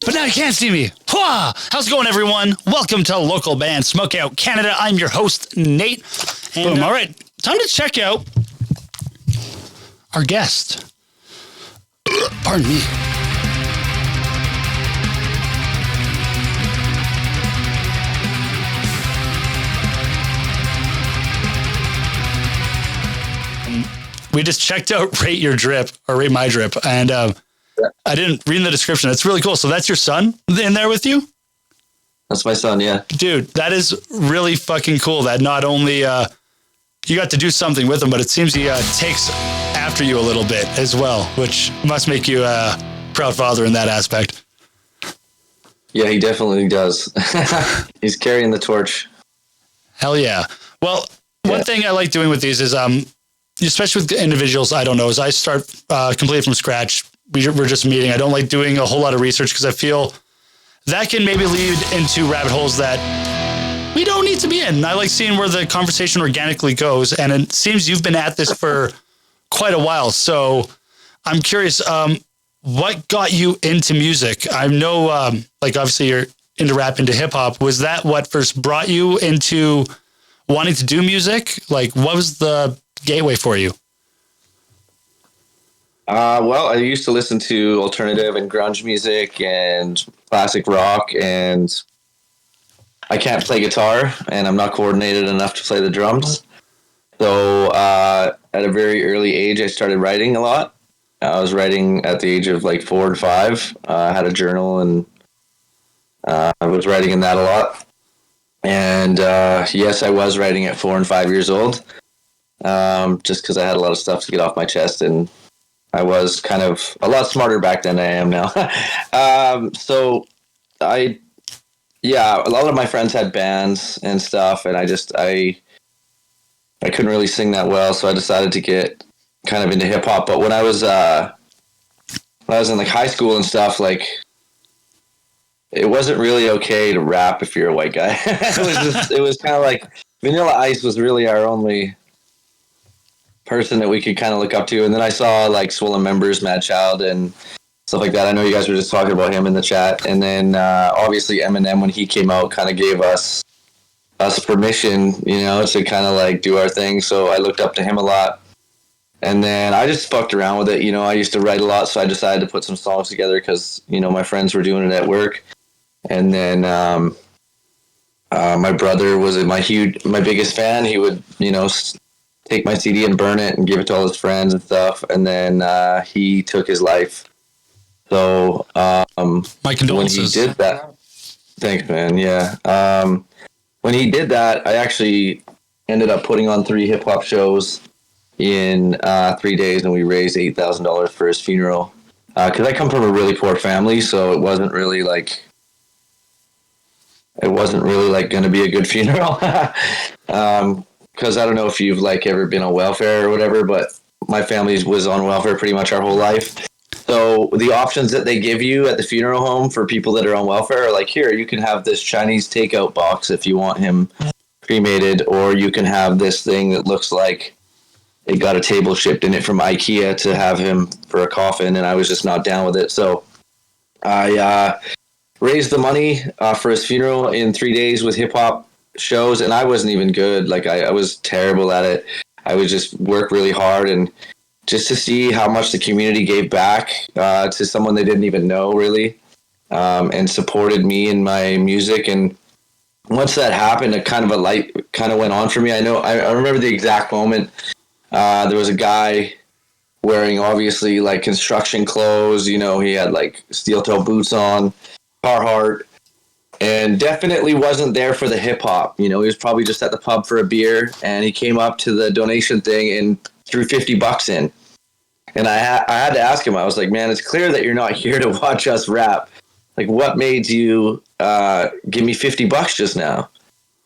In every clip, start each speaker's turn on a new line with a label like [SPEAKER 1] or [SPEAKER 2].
[SPEAKER 1] But now you can't see me. Hwah! How's it going, everyone? Welcome to local band Smokeout Canada. I'm your host, Nate. And, boom. All right, time to check out our guest. Pardon me. We just checked out Rate Your Drip, or Rate My Drip, and I didn't read in the description. It's really cool. So that's your son in there with you?
[SPEAKER 2] That's my son, yeah.
[SPEAKER 1] Dude, that is really fucking cool that not only you got to do something with him, but it seems he takes after you a little bit as well, which must make you a proud father in that aspect.
[SPEAKER 2] Yeah, he definitely does. He's carrying the torch.
[SPEAKER 1] Hell yeah. Well, one thing I like doing with these is especially with individuals I don't know, is I start completely from scratch. We're just meeting. I don't like doing a whole lot of research because I feel that can maybe lead into rabbit holes that we don't need to be in. I like seeing where the conversation organically goes, and it seems you've been at this for quite a while. So I'm curious, what got you into music? I know, like obviously you're into rap, into hip hop. Was that what first brought you into wanting to do music? Like, what was the gateway for you?
[SPEAKER 2] Well, I used to listen to alternative and grunge music and classic rock, and I can't play guitar, and I'm not coordinated enough to play the drums. So at a very early age, I started writing a lot. I was writing at the age of like 4 and 5. I had a journal, and I was writing in that a lot. And yes, I was writing at 4 and 5 years old. Just because I had a lot of stuff to get off my chest, and I was kind of a lot smarter back then than I am now. A lot of my friends had bands and stuff, and I couldn't really sing that well, so I decided to get kind of into hip hop. But when I was in like high school and stuff, like it wasn't really okay to rap if you're a white guy. it was kind of like Vanilla Ice was really our only person that we could kind of look up to. And then I saw like Swollen Members, Mad Child, and stuff like that. I know you guys were just talking about him in the chat. And then obviously Eminem, when he came out, kind of gave us permission, to kind of like do our thing. So I looked up to him a lot. And then I just fucked around with it. I used to write a lot, so I decided to put some songs together because, my friends were doing it at work. And then my brother was my biggest fan. He would, take my CD and burn it and give it to all his friends and stuff. And then he took his life. So
[SPEAKER 1] my condolences.
[SPEAKER 2] When he did that, thanks, man. Yeah. When he did that, I actually ended up putting on 3 hip hop shows in 3 days, and we raised $8,000 for his funeral. Because I come from a really poor family, so it wasn't really like going to be a good funeral. Because I don't know if you've like ever been on welfare or whatever, but my family was on welfare pretty much our whole life. So the options that they give you at the funeral home for people that are on welfare are like, here, you can have this Chinese takeout box if you want him cremated, or you can have this thing that looks like it got a table shipped in it from IKEA to have him for a coffin, and I was just not down with it. So I raised the money for his funeral in 3 days with hip-hop shows, and I wasn't even good. Like I was terrible at it. I would just work really hard, and just to see how much the community gave back to someone they didn't even know really, and supported me in my music. And once that happened, a kind of a light kind of went on for me. I remember the exact moment. There was a guy wearing obviously like construction clothes. He had like steel toe boots on, Carhartt, and definitely wasn't there for the hip hop. He was probably just at the pub for a beer, and he came up to the donation thing and threw $50 in. And I had to ask him, I was like, man, it's clear that you're not here to watch us rap. Like, what made you give me $50 just now?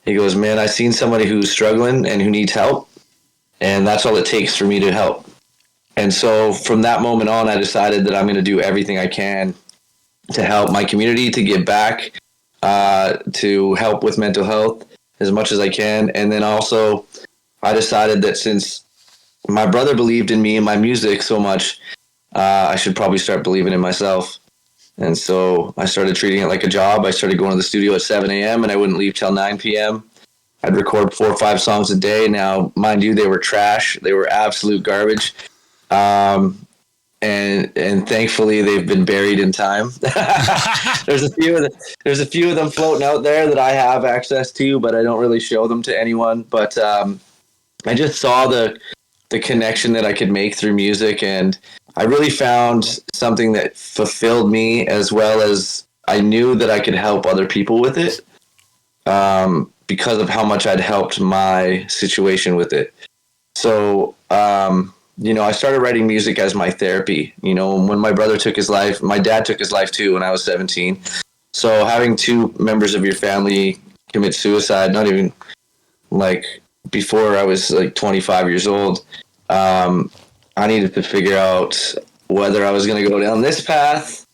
[SPEAKER 2] He goes, man, I seen somebody who's struggling and who needs help, and that's all it takes for me to help. And so from that moment on, I decided that I'm going to do everything I can to help my community, to give back, to help with mental health as much as I can. And then also I decided that since my brother believed in me and my music so much, I should probably start believing in myself. And so I started treating it like a job. I started going to the studio at 7 a.m. and I wouldn't leave till 9 p.m. I'd record 4 or 5 songs a day. Now, mind you, they were trash. They were absolute garbage. And thankfully they've been buried in time. There's a few of them floating out there that I have access to, but I don't really show them to anyone. But I just saw the connection that I could make through music, and I really found something that fulfilled me, as well as I knew that I could help other people with it, because of how much I'd helped my situation with it. So, I started writing music as my therapy. When my brother took his life, my dad took his life too when I was 17. So having 2 members of your family commit suicide, not even like before I was like 25 years old, I needed to figure out whether I was going to go down this path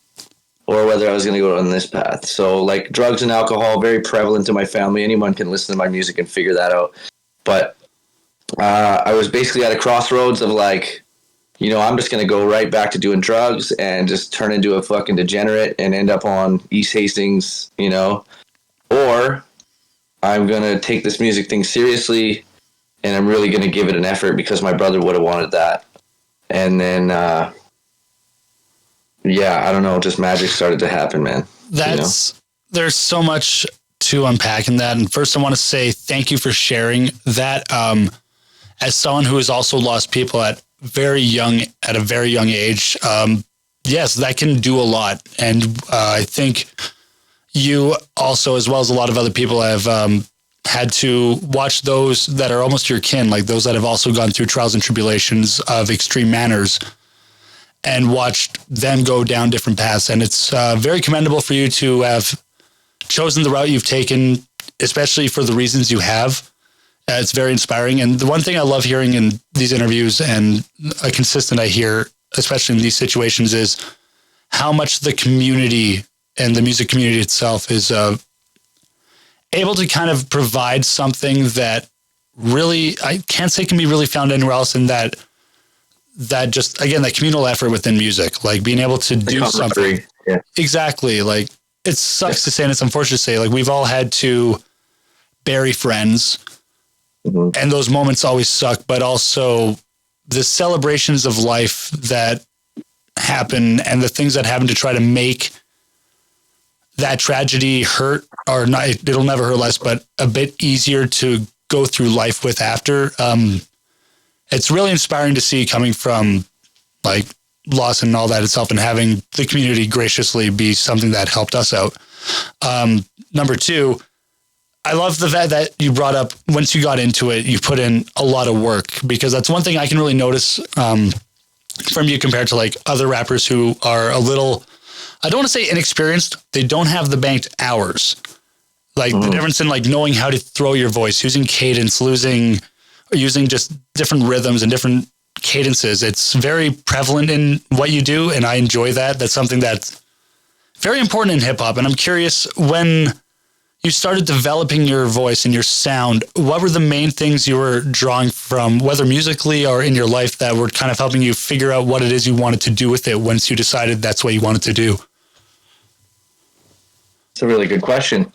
[SPEAKER 2] or whether I was going to go down this path. So like drugs and alcohol, very prevalent in my family. Anyone can listen to my music and figure that out. But I was basically at a crossroads of like, I'm just going to go right back to doing drugs and just turn into a fucking degenerate and end up on East Hastings, or I'm going to take this music thing seriously and I'm really going to give it an effort because my brother would have wanted that. And then, I don't know, just magic started to happen, man.
[SPEAKER 1] There's so much to unpack in that. And first I want to say thank you for sharing that. As someone who has also lost people at a very young age, yes, that can do a lot. And I think you also, as well as a lot of other people, have had to watch those that are almost your kin, like those that have also gone through trials and tribulations of extreme manners, and watched them go down different paths. And it's very commendable for you to have chosen the route you've taken, especially for the reasons you have. It's very inspiring. And the one thing I love hearing in these interviews, and a consistent I hear, especially in these situations, is how much the community and the music community itself is able to kind of provide something that really, I can't say can be really found anywhere else, in that just, again, that communal effort within music, like being able to do something.
[SPEAKER 2] Yeah.
[SPEAKER 1] Exactly. Like, it sucks to say, and it's unfortunate to say, like, we've all had to bury friends. Mm-hmm. And those moments always suck, but also the celebrations of life that happen and the things that happen to try to make that tragedy hurt, or not, it'll never hurt less, but a bit easier to go through life with after. It's really inspiring to see, coming from like loss and all that itself, and having the community graciously be something that helped us out. Number 2, I love the fact that you brought up, once you got into it, you put in a lot of work, because that's one thing I can really notice from you compared to like other rappers who are a little, I don't want to say inexperienced. They don't have the banked hours. Like the difference in like knowing how to throw your voice, using cadence, using just different rhythms and different cadences. It's very prevalent in what you do, and I enjoy that. That's something that's very important in hip hop. And I'm curious, when you started developing your voice and your sound, what were the main things you were drawing from, whether musically or in your life, that were kind of helping you figure out what it is you wanted to do with it once you decided that's what you wanted to do?
[SPEAKER 2] It's a really good question.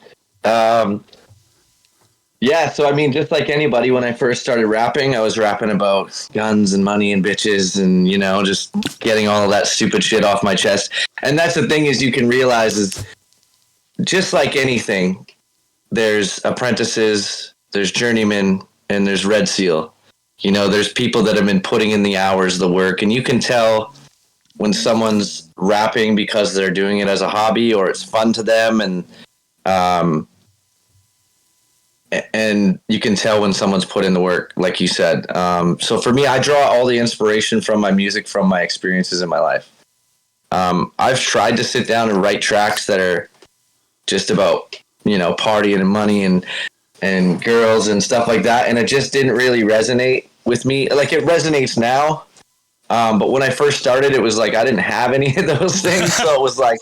[SPEAKER 2] So I mean, just like anybody, when I first started rapping, I was rapping about guns and money and bitches and, just getting all of that stupid shit off my chest. And that's the thing, is you can realize is, just like anything, there's apprentices, there's journeymen, and there's Red Seal. There's people that have been putting in the hours, the work, and you can tell when someone's rapping because they're doing it as a hobby or it's fun to them, and you can tell when someone's put in the work, like you said. So for me, I draw all the inspiration from my music, from my experiences in my life. I've tried to sit down and write tracks that are just about, partying and money and girls and stuff like that. And it just didn't really resonate with me. Like, it resonates now. But when I first started, it was like, I didn't have any of those things. So it was like,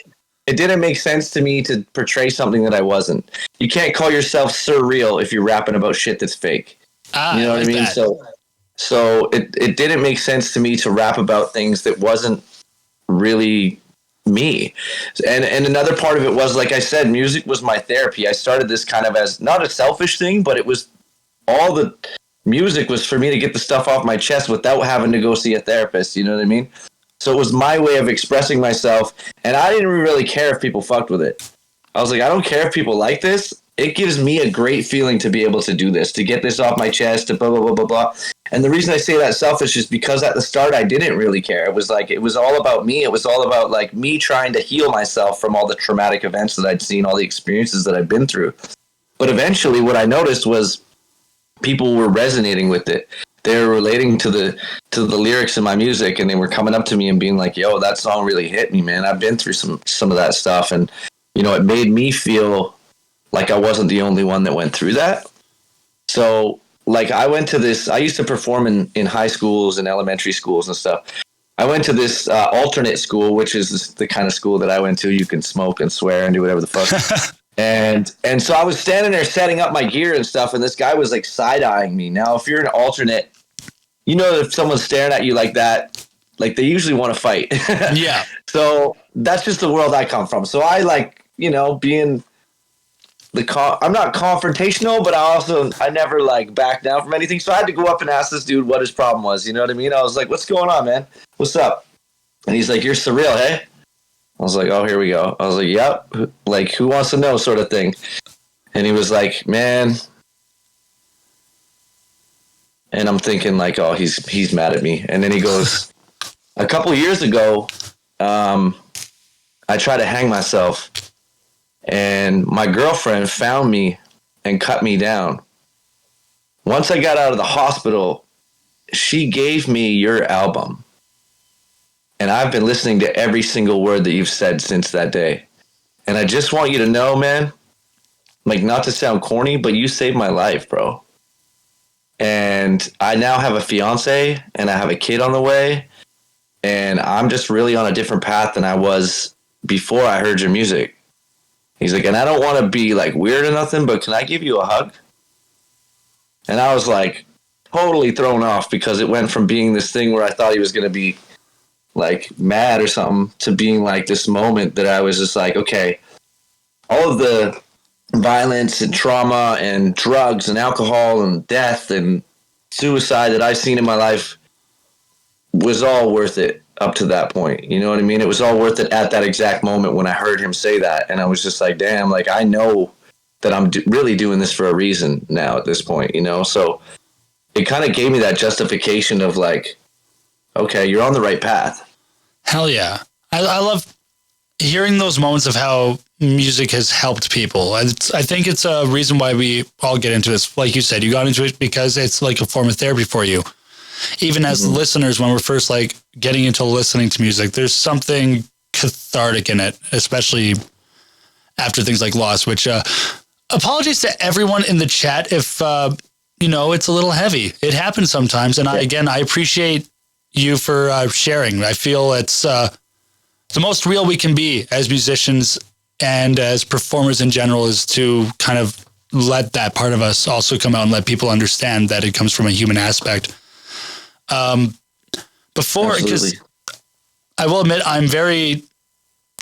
[SPEAKER 2] it didn't make sense to me to portray something that I wasn't. You can't call yourself SIRREAL if you're rapping about shit that's fake. You know what I mean? That. So it didn't make sense to me to rap about things that wasn't really me. And another part of it was, like I said, music was my therapy. I started this kind of as not a selfish thing, but it was all the music was for me to get the stuff off my chest without having to go see a therapist. You know what I mean? So it was my way of expressing myself, and I didn't really care if people fucked with it. I was like, I don't care if people like this. It gives me a great feeling to be able to do this, to get this off my chest, to blah, blah, blah, blah, blah. And the reason I say that selfish is because at the start, I didn't really care. It was like, it was all about me. It was all about like me trying to heal myself from all the traumatic events that I'd seen, all the experiences that I'd been through. But eventually what I noticed was people were resonating with it. They were relating to the lyrics in my music, and they were coming up to me and being like, yo, that song really hit me, man. I've been through some of that stuff. And, you know, it made me feel like I wasn't the only one that went through that. So, like, I went to this, I used to perform in high schools and elementary schools and stuff. I went to this alternate school, which is the kind of school that I went to. You can smoke and swear and do whatever the fuck. And so I was standing there setting up my gear and stuff, and this guy was like side-eyeing me. Now, if you're an alternate, you know, if someone's staring at you like that, like, they usually want to fight.
[SPEAKER 1] Yeah.
[SPEAKER 2] So that's just the world I come from. So I, like, you know, being I'm not confrontational, but I never like back down from anything. So I had to go up and ask this dude what his problem was. You know what I mean? I was like, what's going on, man? What's up? And he's like, you're SIRREAL, hey? I was like, oh, here we go. I was like, yep. Like, who wants to know, sort of thing. And he was like, man. And I'm thinking like, oh, he's mad at me. And then he goes, a couple years ago, I tried to hang myself. And my girlfriend found me and cut me down. Once I got out of the hospital, she gave me your album. And I've been listening to every single word that you've said since that day. And I just want you to know, man, like, not to sound corny, but you saved my life, bro. And I now have a fiance and I have a kid on the way. And I'm just really on a different path than I was before I heard your music. He's like, and I don't want to be like weird or nothing, but can I give you a hug? And I was like totally thrown off, because it went from being this thing where I thought he was going to be like mad or something to being like this moment that I was just like, okay, all of the violence and trauma and drugs and alcohol and death and suicide that I've seen in my life was all worth it up to that point. You know what I mean? It was all worth it at that exact moment when I heard him say that. And I was just like, damn, like, I know that I'm really doing this for a reason now at this point, you know? So it kind of gave me that justification of like, okay, you're on the right path.
[SPEAKER 1] Hell yeah. I love hearing those moments of how music has helped people. I think it's a reason why we all get into this. Like you said, you got into it because it's like a form of therapy for you. Even as listeners, when we're first like getting into listening to music, there's something cathartic in it, especially after things like loss, which apologies to everyone in the chat if, you know, it's a little heavy. It happens sometimes. And I appreciate you for sharing. I feel it's the most real we can be as musicians and as performers in general, is to kind of let that part of us also come out and let people understand that it comes from a human aspect. Because I will admit, I'm very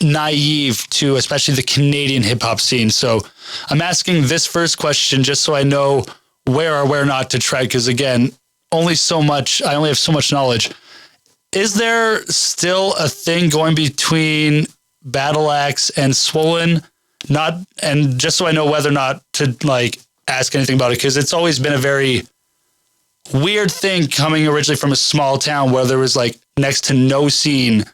[SPEAKER 1] naive to especially the Canadian hip hop scene. So I'm asking this first question just so I know where or where not to tread. Cause again, I only have so much knowledge. Is there still a thing going between Battle Axe and Swollen? And just so I know whether or not to like ask anything about it. Cause it's always been a very weird thing coming originally from a small town where there was like next to no scene,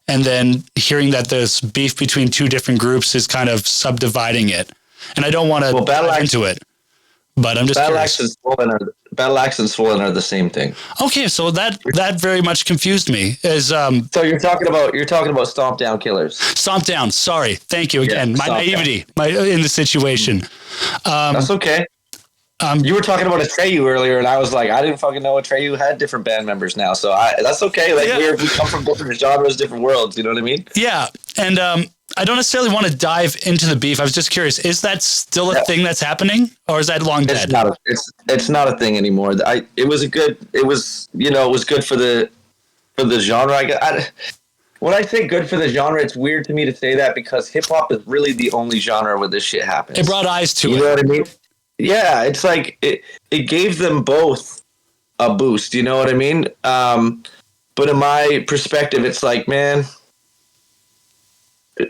[SPEAKER 1] and then hearing that there's beef between two different groups is kind of subdividing it. And I don't want to dive into it, but I'm just curious.
[SPEAKER 2] Battle Axe and Swollen are the same thing.
[SPEAKER 1] Okay, so that very much confused me.
[SPEAKER 2] So you're talking about Stomp Down Killers.
[SPEAKER 1] Stomp Down. Sorry, thank you again. My naivety in the situation.
[SPEAKER 2] That's okay. You were talking about Atreyu earlier, and I was like, I didn't fucking know Atreyu had different band members now. So that's okay. Like, we come from different genres, different worlds. You know what I mean? Yeah. And I don't necessarily want to dive into the beef. I was just curious, is that still a thing that's happening, or is that long dead? It's not a thing anymore. It was good for the genre. when I say good for the genre, it's weird to me to say that because hip hop is really the only genre where this shit happens.
[SPEAKER 1] It brought eyes to it.
[SPEAKER 2] You know what I mean? Yeah, it's like it gave them both a boost. You know what I mean? But in my perspective, it's like, man,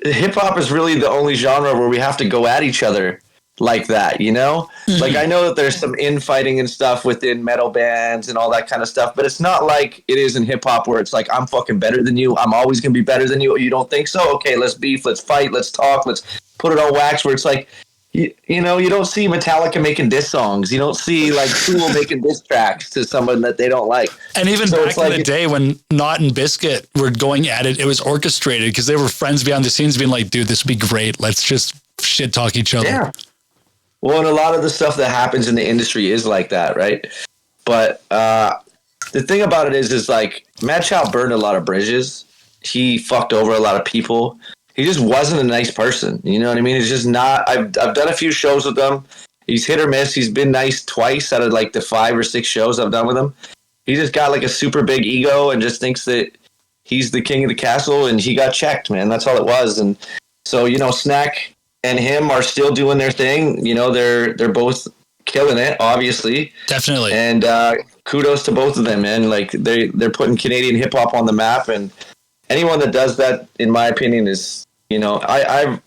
[SPEAKER 2] hip hop is really the only genre where we have to go at each other like that, you know? Mm-hmm. Like, I know that there's some infighting and stuff within metal bands and all that kind of stuff, but it's not like it is in hip hop where it's like, I'm fucking better than you. I'm always going to be better than you. You don't think so? Okay, let's beef, let's fight, let's talk, let's put it on wax, where it's like, you know, you don't see Metallica making diss songs. You don't see like Tool making diss tracks to someone that they don't like.
[SPEAKER 1] And even back in the day when Knot and Biscuit were going at it, it was orchestrated because they were friends behind the scenes being like, dude, this would be great. Let's just shit talk each other.
[SPEAKER 2] Yeah. Well, and a lot of the stuff that happens in the industry is like that, right? But the thing about it is like Mad Child burned a lot of bridges. He fucked over a lot of people. He just wasn't a nice person. You know what I mean? It's just not. I've done a few shows with him. He's hit or miss. He's been nice twice out of like the 5 or 6 shows I've done with him. He just got like a super big ego and just thinks that he's the king of the castle, and he got checked, man. That's all it was. And so, you know, Snack and him are still doing their thing. You know, they're both killing it, obviously.
[SPEAKER 1] Definitely.
[SPEAKER 2] And kudos to both of them, man. Like they're putting Canadian hip hop on the map, and anyone that does that, in my opinion, is, you know, I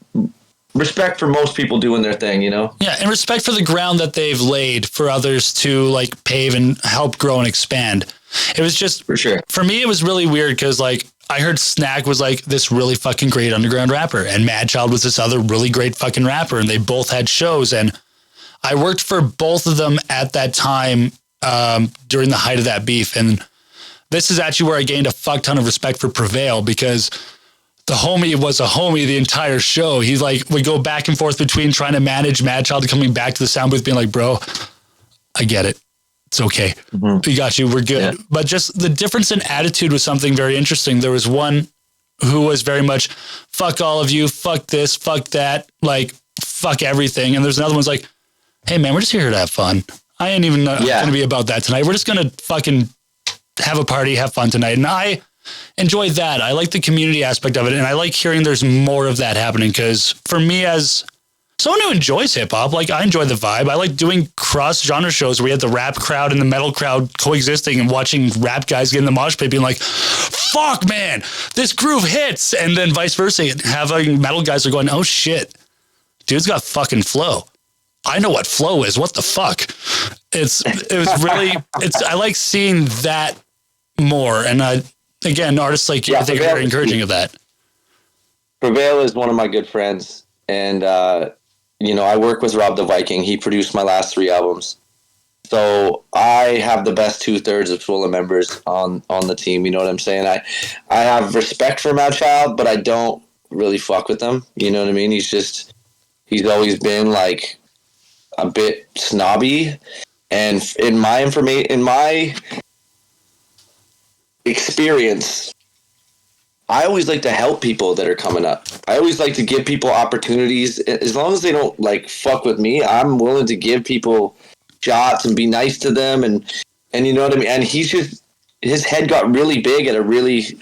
[SPEAKER 2] respect for most people doing their thing, you know?
[SPEAKER 1] Yeah, and respect for the ground that they've laid for others to like pave and help grow and expand. It was just,
[SPEAKER 2] for sure.
[SPEAKER 1] For me, it was really weird because like I heard Snack was like this really fucking great underground rapper, and Mad Child was this other really great fucking rapper, and they both had shows, and I worked for both of them at that time during the height of that beef, and this is actually where I gained a fuck ton of respect for Prevail, because the homie was a homie the entire show. He's like, we go back and forth between trying to manage Mad Child to coming back to the sound booth being like, bro, I get it. It's okay. Mm-hmm. We got you. We're good. Yeah. But just the difference in attitude was something very interesting. There was one who was very much, fuck all of you, fuck this, fuck that, like, fuck everything. And there's another one's like, hey man, we're just here to have fun. I ain't even going to be about that tonight. We're just going to fucking have a party, have fun tonight. And I enjoy that. I like the community aspect of it. And I like hearing there's more of that happening. Cause for me, as someone who enjoys hip hop, like I enjoy the vibe. I like doing cross genre shows where we had the rap crowd and the metal crowd coexisting and watching rap guys get in the mosh pit being like, fuck man, this groove hits. And then vice versa. Having metal guys are going, oh shit, dude's got fucking flow. I know what flow is. What the fuck? I like seeing that more. And again, artists like you, I think are very encouraging of that.
[SPEAKER 2] Prevail is one of my good friends. And, you know, I work with Rob the Viking. He produced my last 3 albums. So I have the best 2/3 of Swollen members on the team. You know what I'm saying? I have respect for Mad Child, but I don't really fuck with him. You know what I mean? He's always been like a bit snobby. And in my experience, I always like to help people that are coming up. I always like to give people opportunities. As long as they don't like fuck with me, I'm willing to give people shots and be nice to them. And you know what I mean? And his head got really big at a really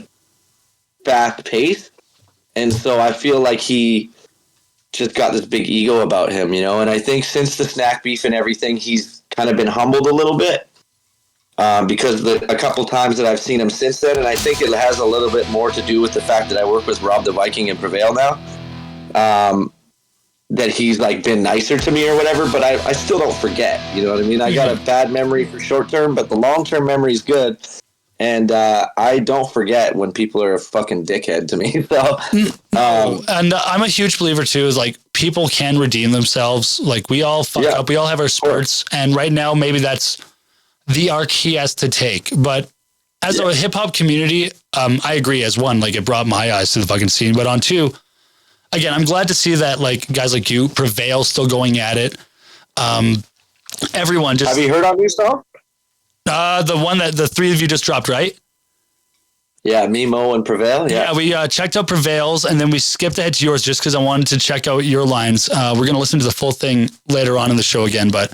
[SPEAKER 2] fast pace. And so I feel like he just got this big ego about him, you know? And I think since the Snack beef and everything, he's kind of been humbled a little bit. Because a couple times that I've seen him since then, and I think it has a little bit more to do with the fact that I work with Rob the Viking and Prevail now, that he's like been nicer to me or whatever, but I still don't forget, you know what I mean? I got a bad memory for short term, but the long term memory is good, and I don't forget when people are a fucking dickhead to me. So,
[SPEAKER 1] and I'm a huge believer too, is like people can redeem themselves. Like we all fuck up, we all have our spurts, and right now maybe that's the arc he has to take. But as a hip hop community, I agree. As one, like it brought my eyes to the fucking scene. But on 2, again, I'm glad to see that like guys like you, Prevail, still going at it. Everyone just.
[SPEAKER 2] Have you heard our new song?
[SPEAKER 1] The one that the 3 of you just dropped, right?
[SPEAKER 2] Yeah, Mimo and Prevail.
[SPEAKER 1] Yeah, we checked out Prevail's and then we skipped ahead to yours just because I wanted to check out your lines. We're going to listen to the full thing later on in the show again, but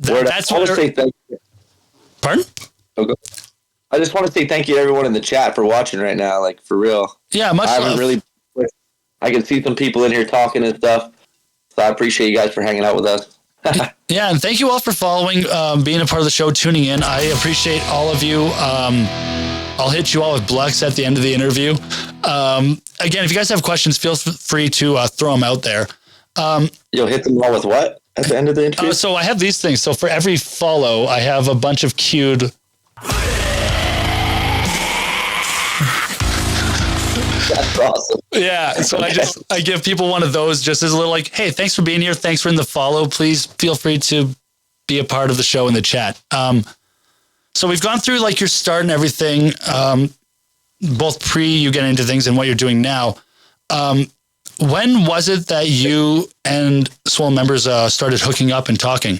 [SPEAKER 1] that's what.
[SPEAKER 2] Say thank you.
[SPEAKER 1] Pardon?
[SPEAKER 2] Okay. I just want to say thank you to everyone in the chat for watching right now. Like, for real.
[SPEAKER 1] Yeah, much love.
[SPEAKER 2] I can see some people in here talking and stuff. So I appreciate you guys for hanging out with us.
[SPEAKER 1] Yeah, and thank you all for following, being a part of the show, tuning in. I appreciate all of you. I'll hit you all with Blux at the end of the interview. Again, if you guys have questions, feel free to throw them out there.
[SPEAKER 2] You'll hit them all with what at the end of the interview?
[SPEAKER 1] So I have these things. So for every follow, I have a bunch of cued.
[SPEAKER 2] That's awesome.
[SPEAKER 1] Yeah. So I give people one of those just as a little like, hey, thanks for being here. Thanks for in the follow. Please feel free to be a part of the show in the chat. So we've gone through like your start and everything, both pre you get into things and what you're doing now. When was it that you and Swole members started hooking up and talking?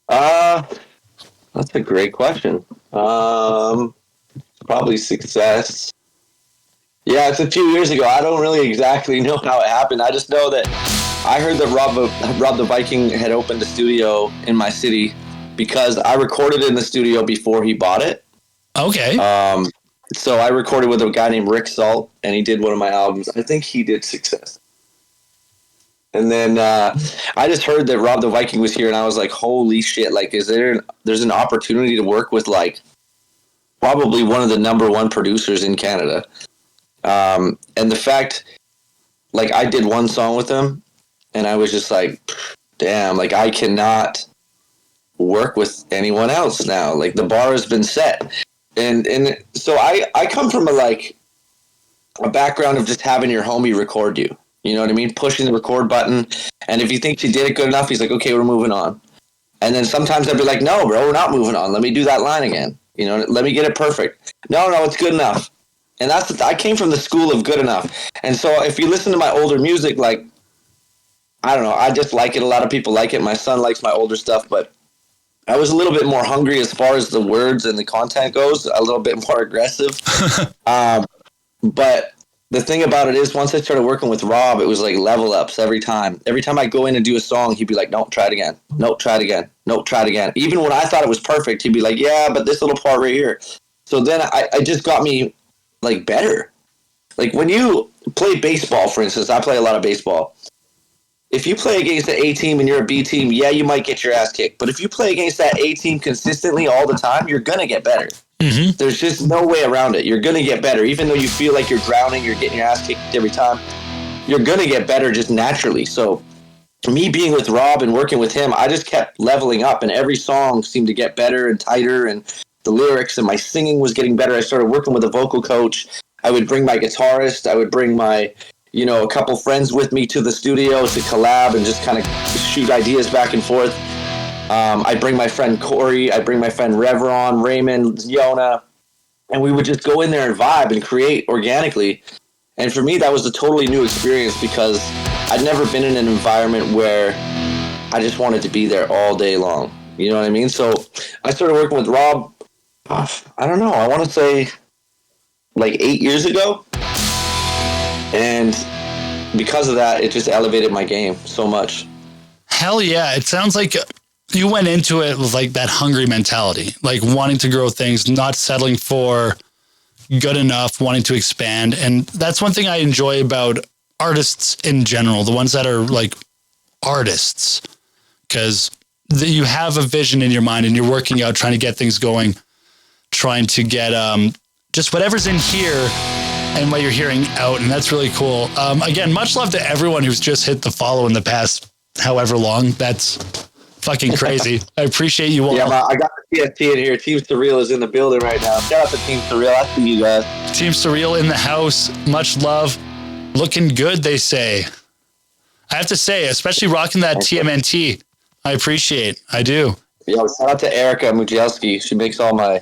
[SPEAKER 2] That's a great question. Probably Success. Yeah, it's a few years ago. I don't really exactly know how it happened. I just know that I heard that Rob the Viking had opened a studio in my city because I recorded in the studio before he bought it.
[SPEAKER 1] Okay.
[SPEAKER 2] So I recorded with a guy named Rick Salt, and he did one of my albums. I think he did Success. And then I just heard that Rob the Viking was here, and I was like, holy shit, like, there's an opportunity to work with, like, probably one of the number one producers in Canada. And the fact, like, I did one song with him, and I was just like, damn, like, I cannot work with anyone else now. Like, the bar has been set. And so I come from a background of just having your homie record you. You know what I mean? Pushing the record button. And if you think you did it good enough, he's like, okay, we're moving on. And then sometimes I'd be like, no, bro, we're not moving on. Let me do that line again. You know, let me get it perfect. No, it's good enough. And I came from the school of good enough. And so if you listen to my older music, like, I don't know, I just like it. A lot of people like it. My son likes my older stuff, but I was a little bit more hungry as far as the words and the content goes, a little bit more aggressive. But the thing about it is, once I started working with Rob, it was like level ups every time. Every time I go in and do a song, he'd be like, no, try it again. No, try it again. No, try it again. Even when I thought it was perfect, he'd be like, yeah, but this little part right here. So then I just got me, like, better. Like, when you play baseball, for instance, I play a lot of baseball. If you play against an A team and you're a B team, yeah, you might get your ass kicked. But if you play against that A team consistently all the time, you're going to get better. Mm-hmm. There's just no way around it. You're going to get better. Even though you feel like you're drowning, you're getting your ass kicked every time, you're going to get better just naturally. So me being with Rob and working with him, I just kept leveling up, and every song seemed to get better and tighter, and the lyrics and my singing was getting better. I started working with a vocal coach. I would bring my guitarist. I would bring my, a couple friends with me to the studio to collab and just kind of shoot ideas back and forth. I'd bring my friend Corey. I'd bring my friend Revron, Raymond, Yona, and we would just go in there and vibe and create organically. And for me, that was a totally new experience because I'd never been in an environment where I just wanted to be there all day long. You know what I mean? So I started working with Rob, I don't know, I want to say like 8 years ago. And because of that, it just elevated my game so much. Hell
[SPEAKER 1] yeah. It sounds like you went into it with like that hungry mentality, like wanting to grow things, not settling for good enough, wanting to expand. And that's one thing I enjoy about artists in general, the ones that are like artists, because you have a vision in your mind and you're working out, trying to get things going, trying to get just whatever's in here and what you're hearing out. And that's really cool. Again, much love to everyone who's just hit the follow in the past however long. That's fucking crazy. I appreciate you all.
[SPEAKER 2] Yeah, I got the TST in here. Team SIRREAL is in the building right now. Shout out to Team SIRREAL. I see you guys.
[SPEAKER 1] Team SIRREAL in the house. Much love. Looking good, they say. I have to say, especially rocking that TMNT. I appreciate. I do.
[SPEAKER 2] Yeah, shout out to Erica Mujelski. She makes all my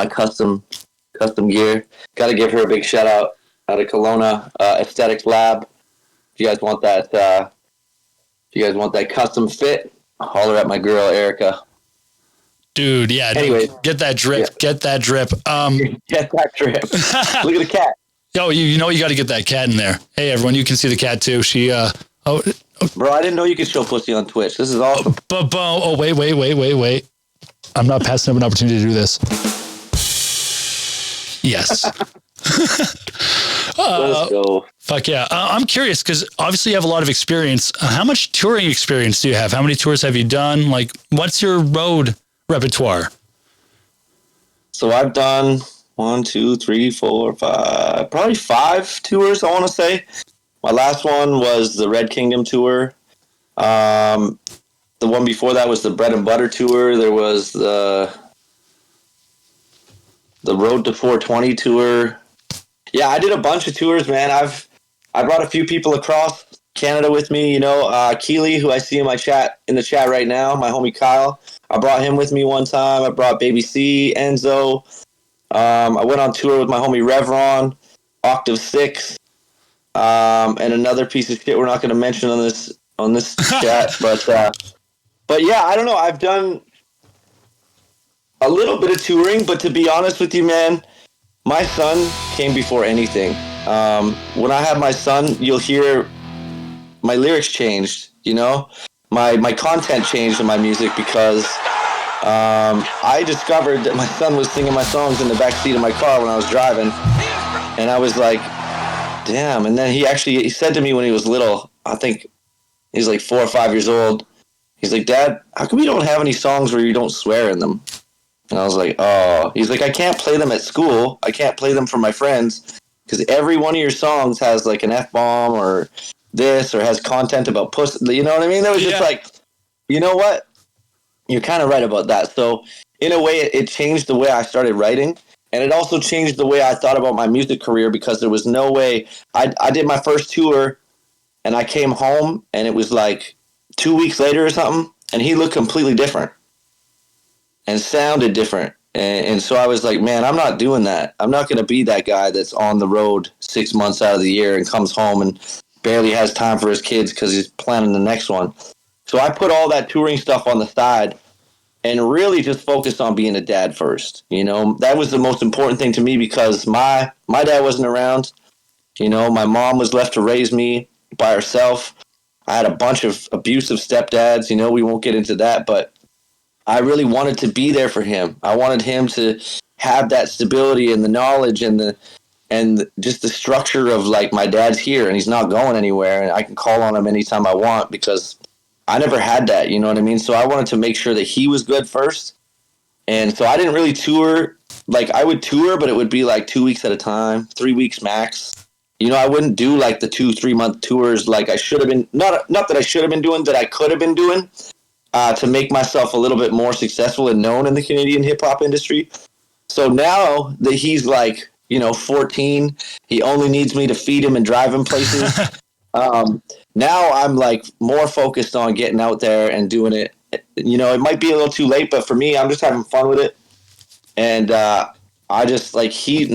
[SPEAKER 2] custom gear. Got to give her a big shout out of Kelowna Aesthetics Lab. If you guys want that custom fit, holler at my girl Erica.
[SPEAKER 1] Dude, yeah.
[SPEAKER 2] Anyway,
[SPEAKER 1] get that drip. Yeah. Get that drip.
[SPEAKER 2] Get that drip. Look at the cat.
[SPEAKER 1] Yo, you got to get that cat in there. Hey, everyone, you can see the cat too. She
[SPEAKER 2] Bro, I didn't know you could show pussy on Twitch. This is awesome.
[SPEAKER 1] Wait. I'm not passing up an opportunity to do this. Yes.
[SPEAKER 2] Let's go.
[SPEAKER 1] Fuck yeah. I'm curious because obviously you have a lot of experience. How much touring experience do you have? How many tours have you done? Like, what's your road repertoire?
[SPEAKER 2] So I've done 1, 2, 3, 4, 5, probably 5 tours, I want to say. My last one was the Red Kingdom tour. The one before that was the Bread and Butter tour. There was the Road to 420 tour. Yeah, I did a bunch of tours, man. I brought a few people across Canada with me. You know, Keely, who I see in the chat right now, my homie Kyle. I brought him with me one time. I brought Baby C, Enzo. I went on tour with my homie Revron, Octave 6, and another piece of shit we're not going to mention on this chat. But yeah, I don't know. I've done a little bit of touring, but to be honest with you, man, my son came before anything. When I had my son, you'll hear my lyrics changed, you know? My content changed in my music because I discovered that my son was singing my songs in the backseat of my car when I was driving. And I was like, damn. And then he said to me when he was little, I think he's like 4 or 5 years old, he's like, Dad, how come you don't have any songs where you don't swear in them? And I was like, oh. He's like, I can't play them at school. I can't play them for my friends because every one of your songs has like an F-bomb or this or has content about pussy. You know what I mean? That was just like, you know what? You're kind of right about that. So in a way, it changed the way I started writing. And it also changed the way I thought about my music career because there was no way. I did my first tour and I came home and it was like 2 weeks later or something. And he looked completely different and sounded different. And so I was like, man, I'm not doing that. I'm not going to be that guy that's on the road 6 months out of the year and comes home and barely has time for his kids because he's planning the next one. So I put all that touring stuff on the side and really just focused on being a dad first. You know, that was the most important thing to me because my dad wasn't around. You know, my mom was left to raise me by herself. I had a bunch of abusive stepdads. You know, we won't get into that, but I really wanted to be there for him. I wanted him to have that stability and the knowledge and just the structure of like my dad's here and he's not going anywhere and I can call on him anytime I want because I never had that, you know what I mean? So I wanted to make sure that he was good first. And so I didn't really tour. Like I would tour, but it would be like 2 weeks at a time, 3 weeks max. You know, I wouldn't do like the 2-3 month tours like I should have been. Not that I should have been doing, that I could have been doing to make myself a little bit more successful and known in the Canadian hip hop industry. So now that he's like, you know, 14, he only needs me to feed him and drive him places. Now I'm like more focused on getting out there and doing it. You know, it might be a little too late, but for me, I'm just having fun with it. And I just like he's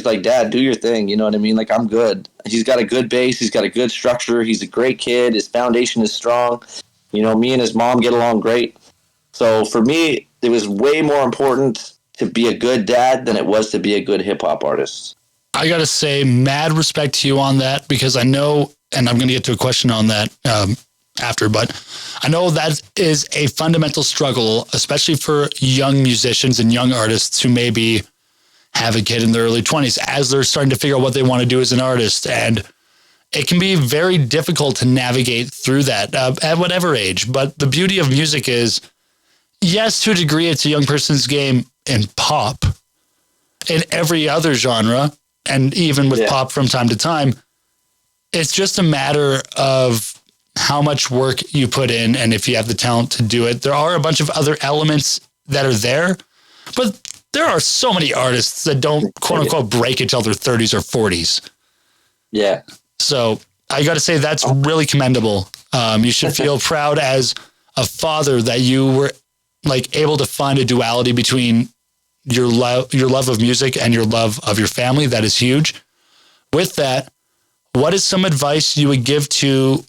[SPEAKER 2] like, Dad, do your thing. You know what I mean? Like I'm good. He's got a good base. He's got a good structure. He's a great kid. His foundation is strong. You know, me and his mom get along great. So for me, it was way more important to be a good dad than it was to be a good hip hop artist.
[SPEAKER 1] I got to say mad respect to you on that because I know, and I'm going to get to a question on that after, but I know that is a fundamental struggle, especially for young musicians and young artists who maybe have a kid in their early 20s as they're starting to figure out what they want to do as an artist. And it can be very difficult to navigate through that at whatever age. But the beauty of music is, yes, to a degree, it's a young person's game in pop, in every other genre, and even with pop from time to time. It's just a matter of how much work you put in and if you have the talent to do it. There are a bunch of other elements that are there, but there are so many artists that don't, quote unquote, break it till their 30s or 40s.
[SPEAKER 2] Yeah.
[SPEAKER 1] So I got to say that's really commendable. You should feel proud as a father that you were like able to find a duality between your love of music and your love of your family. That is huge. With that, what is some advice you would give to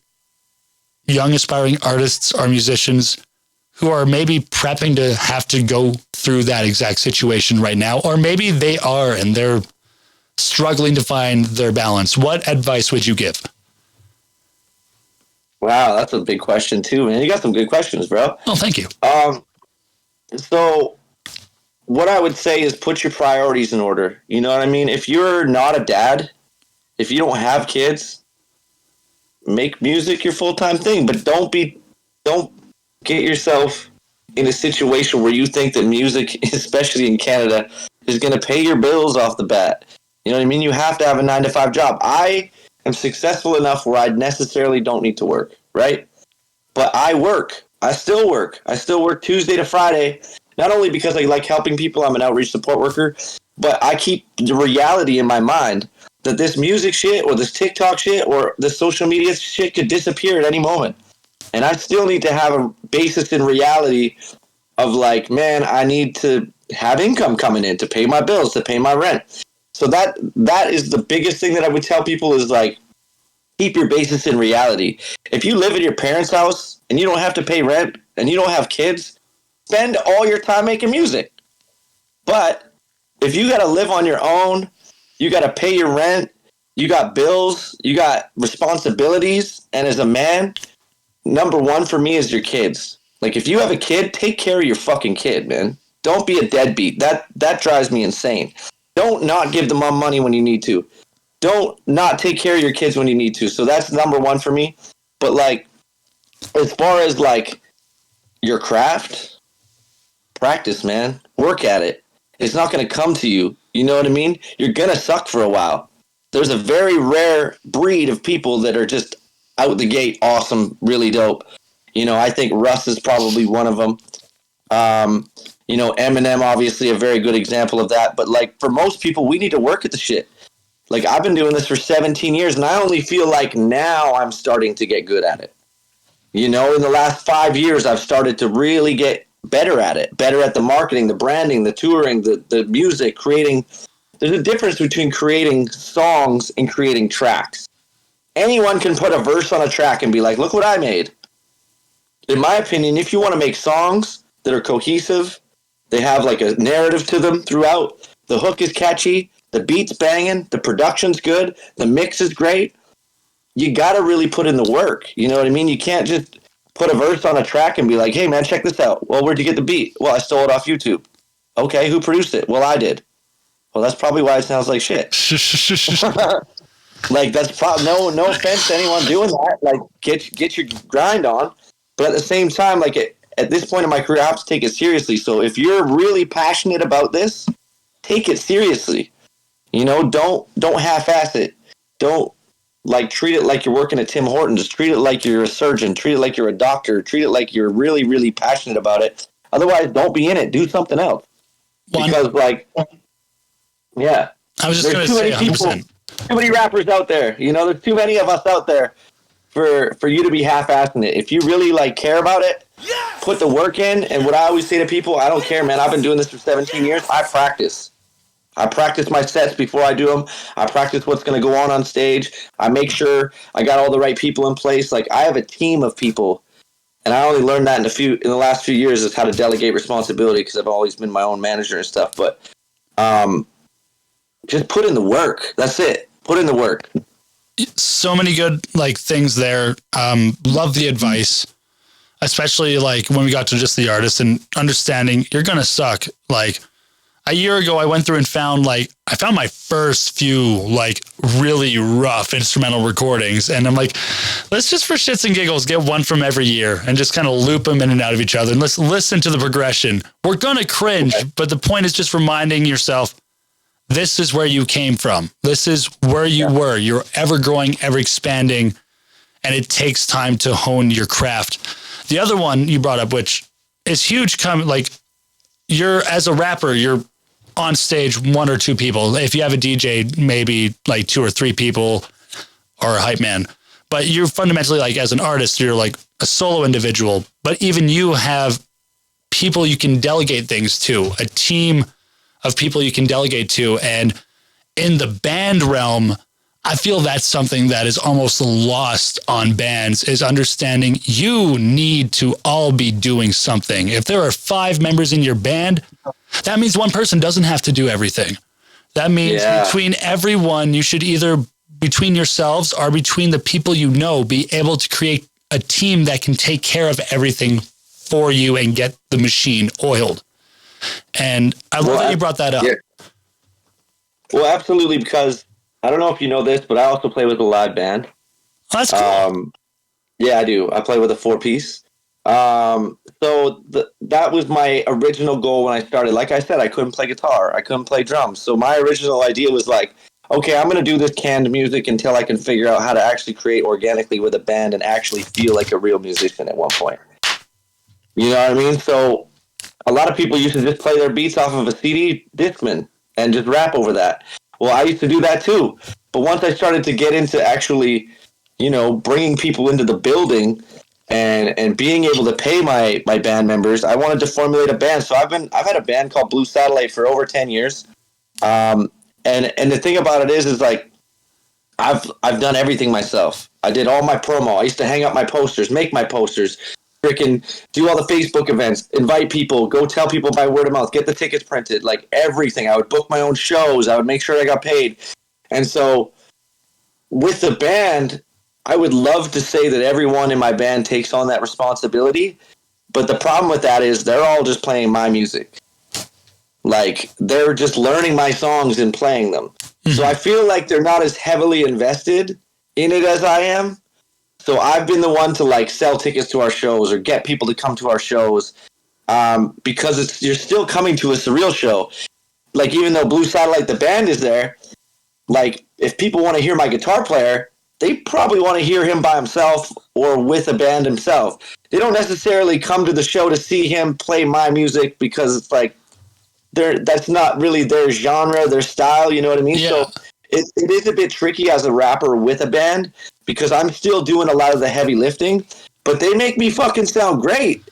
[SPEAKER 1] young aspiring artists or musicians who are maybe prepping to have to go through that exact situation right now? Or maybe they are and they're struggling to find their balance. What advice would you give?
[SPEAKER 2] Wow, that's a big question too, man. You got some good questions, bro.
[SPEAKER 1] Oh, thank you.
[SPEAKER 2] So what I would say is put your priorities in order. You know what I mean? If you're not a dad, if you don't have kids, make music your full-time thing, but don't get yourself in a situation where you think that music, especially in Canada, is going to pay your bills off the bat. You know what I mean? You have to have a 9 to 5 job. I am successful enough where I necessarily don't need to work, right? But I work. I still work. I still work Tuesday to Friday, not only because I like helping people, I'm an outreach support worker, but I keep the reality in my mind that this music shit or this TikTok shit or this social media shit could disappear at any moment. And I still need to have a basis in reality of like, man, I need to have income coming in to pay my bills, to pay my rent. So that is the biggest thing that I would tell people is like, keep your basis in reality. If you live at your parents' house and you don't have to pay rent and you don't have kids, spend all your time making music. But if you got to live on your own, you got to pay your rent, you got bills, you got responsibilities, and as a man, number one for me is your kids. Like if you have a kid, take care of your fucking kid, man. Don't be a deadbeat. That drives me insane. Don't not give them money when you need to. Don't not take care of your kids when you need to. So that's number one for me. But like, as far as like your craft, practice, man. Work at it. It's not going to come to you. You know what I mean? You're going to suck for a while. There's a very rare breed of people that are just out the gate, awesome, really dope. You know, I think Russ is probably one of them. You know, Eminem, obviously a very good example of that. But like for most people, we need to work at the shit. Like I've been doing this for 17 years and I only feel like now I'm starting to get good at it. You know, in the last 5 years, I've started to really get better at it, better at the marketing, the branding, the touring, the music, creating. There's a difference between creating songs and creating tracks. Anyone can put a verse on a track and be like, look what I made. In my opinion, if you want to make songs that are cohesive, they have like a narrative to them throughout, the hook is catchy, the beat's banging, the production's good, the mix is great, you got to really put in the work. You know what I mean? You can't just put a verse on a track and be like, hey, man, check this out. Well, where'd you get the beat? Well, I stole it off YouTube. Okay, who produced it? Well, I did. Well, that's probably why it sounds like shit. Like, that's probably no offense to anyone doing that. Like, get your grind on. But at the same time, like, at this point in my career, I have to take it seriously. So if you're really passionate about this, take it seriously. You know, don't half-ass it. Don't, like, treat it like you're working at Tim Hortons. Treat it like you're a surgeon. Treat it like you're a doctor. Treat it like you're really, really passionate about it. Otherwise, don't be in it. Do something else. Because, like, yeah.
[SPEAKER 1] I was just going to say 100%.
[SPEAKER 2] Too many rappers out there. You know, there's too many of us out there for you to be half-assing it. If you really, like, care about it, put the work in. And what I always say to people, I don't care, man. I've been doing this for 17 years. I practice. I practice my sets before I do them. I practice what's going to go on stage. I make sure I got all the right people in place. Like, I have a team of people, and I only learned that in the last few years is how to delegate responsibility because I've always been my own manager and stuff. But just put in the work. That's it. Put in the work.
[SPEAKER 1] So many good like things there. Love the advice, especially like when we got to just the artist and understanding you're going to suck. Like, a year ago, I went through and found my first few like really rough instrumental recordings. And I'm like, let's just for shits and giggles, get one from every year and just kind of loop them in and out of each other. And let's listen to the progression. We're going to cringe, but the point is just reminding yourself, this is where you came from. This is where you were. You're ever growing, ever expanding. And it takes time to hone your craft. The other one you brought up, which is huge, you're as a rapper, you're on stage, one or two people. If you have a DJ, maybe like 2 or 3 people or a hype man. But you're fundamentally like as an artist, you're like a solo individual. But even you have people you can delegate things to, a team of people you can delegate to. And in the band realm, I feel that's something that is almost lost on bands is understanding you need to all be doing something. If there are 5 members in your band, that means one person doesn't have to do everything. That means between everyone, you should either between yourselves or between the people you know, be able to create a team that can take care of everything for you and get the machine oiled. And I love that you brought that up.
[SPEAKER 2] Yeah. Well, absolutely, because I don't know if you know this, but I also play with a live band.
[SPEAKER 1] Oh, that's cool.
[SPEAKER 2] Yeah, I do. I play with a 4-piece. So that was my original goal when I started. Like I said, I couldn't play guitar. I couldn't play drums. So my original idea was like, okay, I'm going to do this canned music until I can figure out how to actually create organically with a band and actually feel like a real musician at one point. You know what I mean? So a lot of people used to just play their beats off of a CD Discman and just rap over that. Well, I used to do that too. But once I started to get into actually, bringing people into the building and being able to pay my band members, I wanted to formulate a band. So I've had a band called Blue Satellite for over 10 years. And the thing about it is like I've done everything myself. I did all my promo. I used to hang up my posters, make my posters, freaking do all the Facebook events, invite people, go tell people by word of mouth, get the tickets printed, like everything. I would book my own shows. I would make sure I got paid. And so with the band, I would love to say that everyone in my band takes on that responsibility. But the problem with that is they're all just playing my music. Like, they're just learning my songs and playing them. Mm-hmm. So I feel like they're not as heavily invested in it as I am. So I've been the one to like sell tickets to our shows or get people to come to our shows, because you're still coming to a SIRREAL show. Like, even though Blue Satellite, the band, is there, like, if people want to hear my guitar player, they probably want to hear him by himself or with a band himself. They don't necessarily come to the show to see him play my music because it's like that's not really their genre, their style. You know what I mean? Yeah. So it is a bit tricky as a rapper with a band, because I'm still doing a lot of the heavy lifting, but they make me fucking sound great.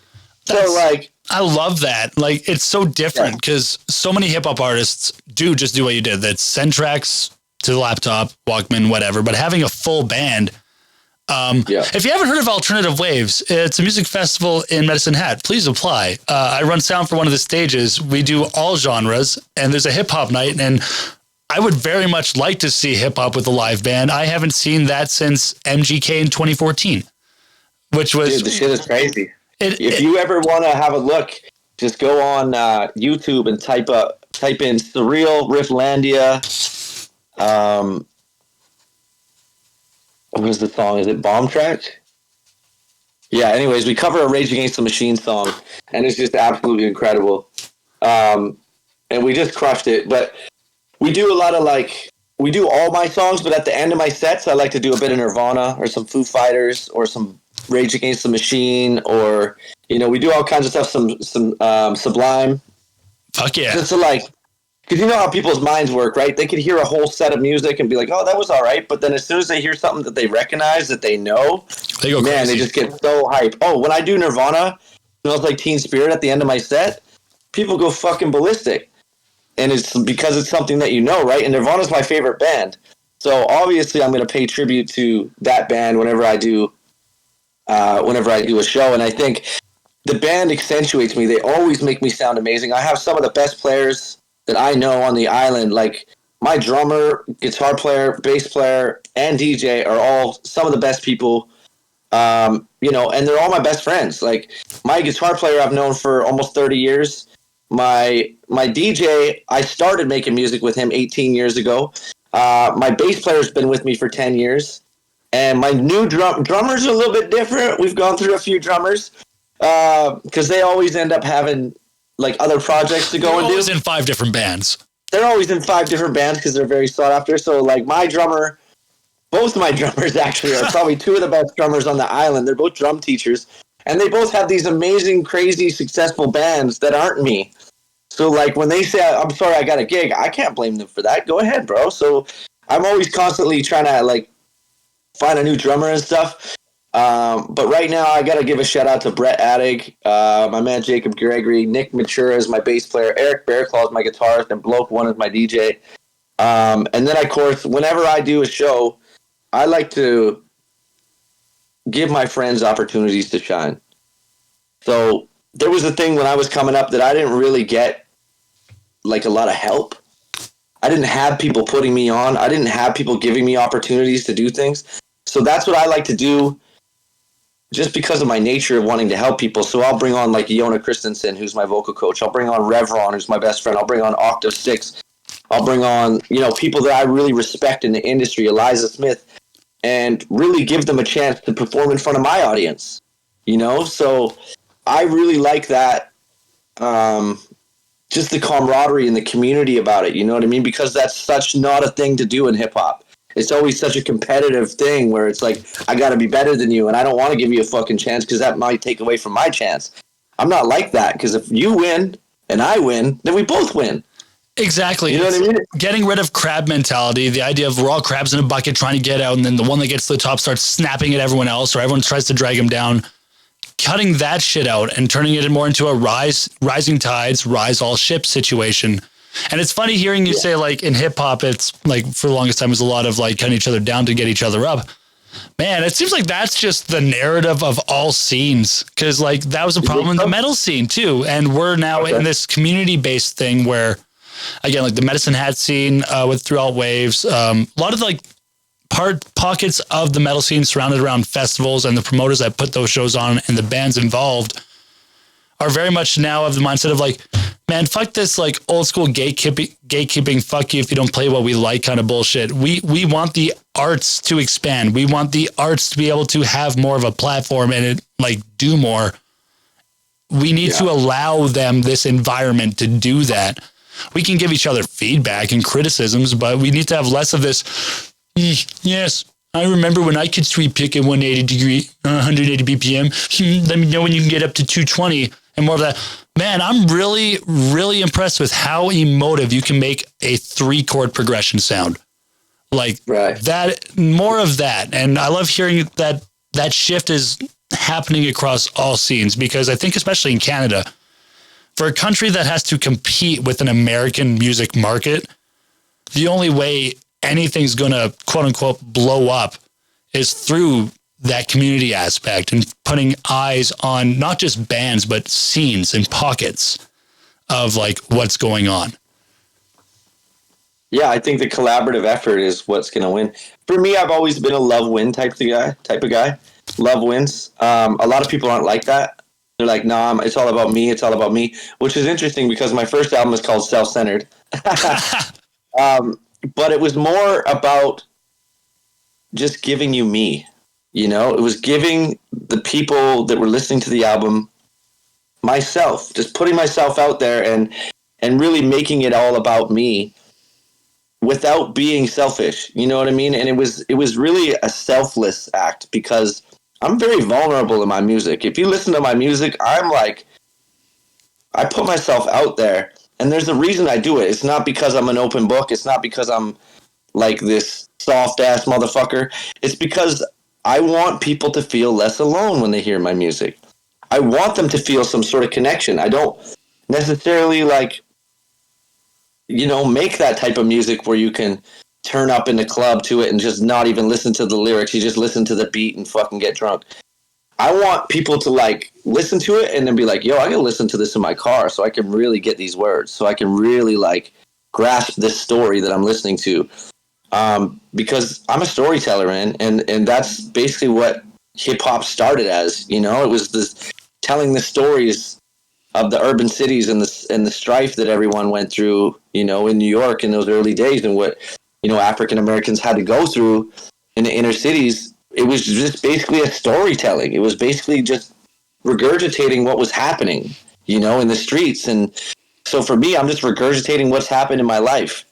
[SPEAKER 2] I
[SPEAKER 1] love that. Like, it's so different because so many hip hop artists do what you did. That's send tracks to the laptop, Walkman, whatever. But having a full band, if you haven't heard of Alternative Waves, it's a music festival in Medicine Hat. Please apply. I run sound for one of the stages. We do all genres, and there's a hip hop night, and I would very much like to see hip hop with a live band. I haven't seen that since MGK in 2014, which was...
[SPEAKER 2] Dude, the shit is crazy. If you ever want to have a look, just go on YouTube and type in SIRREAL Rifflandia. What was the song? Is it Bomb Track? Yeah, anyways, we cover a Rage Against the Machine song, and it's just absolutely incredible. And we just crushed it, but... We do a lot of we do all my songs, but at the end of my sets, I like to do a bit of Nirvana or some Foo Fighters or some Rage Against the Machine, or, we do all kinds of stuff, some Sublime.
[SPEAKER 1] Fuck yeah.
[SPEAKER 2] Just to because you know how people's minds work, right? They could hear a whole set of music and be like, oh, that was all right. But then as soon as they hear something that they recognize, that they know,
[SPEAKER 1] they go crazy.
[SPEAKER 2] They just get so hype. Oh, when I do Nirvana, Smells Like Teen Spirit at the end of my set, people go fucking ballistic. And it's because it's something that right? And Nirvana's my favorite band. So obviously I'm going to pay tribute to that band whenever I do a show. And I think the band accentuates me. They always make me sound amazing. I have some of the best players that I know on the island. Like, my drummer, guitar player, bass player, and DJ are all some of the best people, and they're all my best friends. Like, my guitar player I've known for almost 30 years. My DJ, I started making music with him 18 years ago. My bass player's been with me for 10 years. And my new drummer's a little bit different. We've gone through a few drummers because they always end up having other projects to go and do.
[SPEAKER 1] They're always in 5 different bands.
[SPEAKER 2] They're always in 5 different bands because they're very sought after. So my drummer, both my drummers actually are probably 2 of the best drummers on the island. They're both drum teachers. And they both have these amazing, crazy, successful bands that aren't me. So, when they say, I'm sorry, I got a gig, I can't blame them for that. Go ahead, bro. So, I'm always constantly trying to, find a new drummer and stuff. But right now, I got to give a shout-out to Brett Addig, my man Jacob Gregory, Nick Matura is my bass player, Eric Bearclaw is my guitarist, and Bloke One is my DJ. And then, of course, whenever I do a show, I like to give my friends opportunities to shine. So there was a thing when I was coming up that I didn't really get a lot of help. I didn't have people putting me on. I didn't have people giving me opportunities to do things. So that's what I like to do just because of my nature of wanting to help people. So I'll bring on like Iona Christensen, who's my vocal coach. I'll bring on Revron, who's my best friend. I'll bring on Octave Six. I'll bring on, people that I really respect in the industry, Eliza Smith, and really give them a chance to perform in front of my audience. So I really like that. Just the camaraderie and the community about it. You know what I mean? Because that's such not a thing to do in hip hop. It's always such a competitive thing where it's like, I got to be better than you, and I don't want to give you a fucking chance because that might take away from my chance. I'm not like that, because if you win and I win, then we both win.
[SPEAKER 1] Exactly.
[SPEAKER 2] You know what I mean?
[SPEAKER 1] Getting rid of crab mentality, the idea of we're all crabs in a bucket trying to get out, and then the one that gets to the top starts snapping at everyone else, or everyone tries to drag him down. Cutting that shit out and turning it more into a rising tides, rise all ships situation. And it's funny hearing you say, like, in hip hop, it's like for the longest time was a lot of like cutting each other down to get each other up. Man, it seems like that's just the narrative of all scenes, because like that was a problem in the metal scene too. And we're now in this community-based thing where, again, like the Medicine Hat scene with Throughout Waves, a lot of like pockets of the metal scene surrounded around festivals and the promoters that put those shows on and the bands involved are very much now of the mindset of like, man, fuck this like old school gatekeeping, fuck you if you don't play what we like kind of bullshit. We want the arts to expand. We want the arts to be able to have more of a platform and it like do more. We need to allow them this environment to do that. We can give each other feedback and criticisms, but we need to have less of this. Yes, I remember when I could sweep pick at 180 BPM. Let me know when you can get up to 220 and more of that. Man, I'm really, really impressed with how emotive you can make a 3-chord progression sound. Like that, more of that. And I love hearing that shift is happening across all scenes, because I think especially in Canada, for a country that has to compete with an American music market, the only way anything's going to quote unquote blow up is through that community aspect and putting eyes on not just bands, but scenes and pockets of like what's going on.
[SPEAKER 2] Yeah, I think the collaborative effort is what's going to win. For me, I've always been a love win type of guy. Love wins. A lot of people aren't like that. They're like, nah, it's all about me. It's all about me, which is interesting because my first album is called Self-Centered. But it was more about just giving you me, it was giving the people that were listening to the album myself, just putting myself out there and really making it all about me without being selfish. You know what I mean? And it was really a selfless act, because I'm very vulnerable in my music. If you listen to my music, I'm like, I put myself out there. And there's a reason I do it. It's not because I'm an open book. It's not because I'm like this soft-ass motherfucker. It's because I want people to feel less alone when they hear my music. I want them to feel some sort of connection. I don't necessarily like, make that type of music where you can turn up in the club to it and just not even listen to the lyrics. You just listen to the beat and fucking get drunk. I want people to like listen to it and then be like, yo, I can listen to this in my car so I can really get these words, so I can really like grasp this story that I'm listening to. Because I'm a storyteller, and that's basically what hip hop started as. It was this telling the stories of the urban cities and the strife that everyone went through, in New York in those early days, and what, African Americans had to go through in the inner cities. It was just basically a storytelling. It was basically just regurgitating what was happening, in the streets. And so for me, I'm just regurgitating what's happened in my life.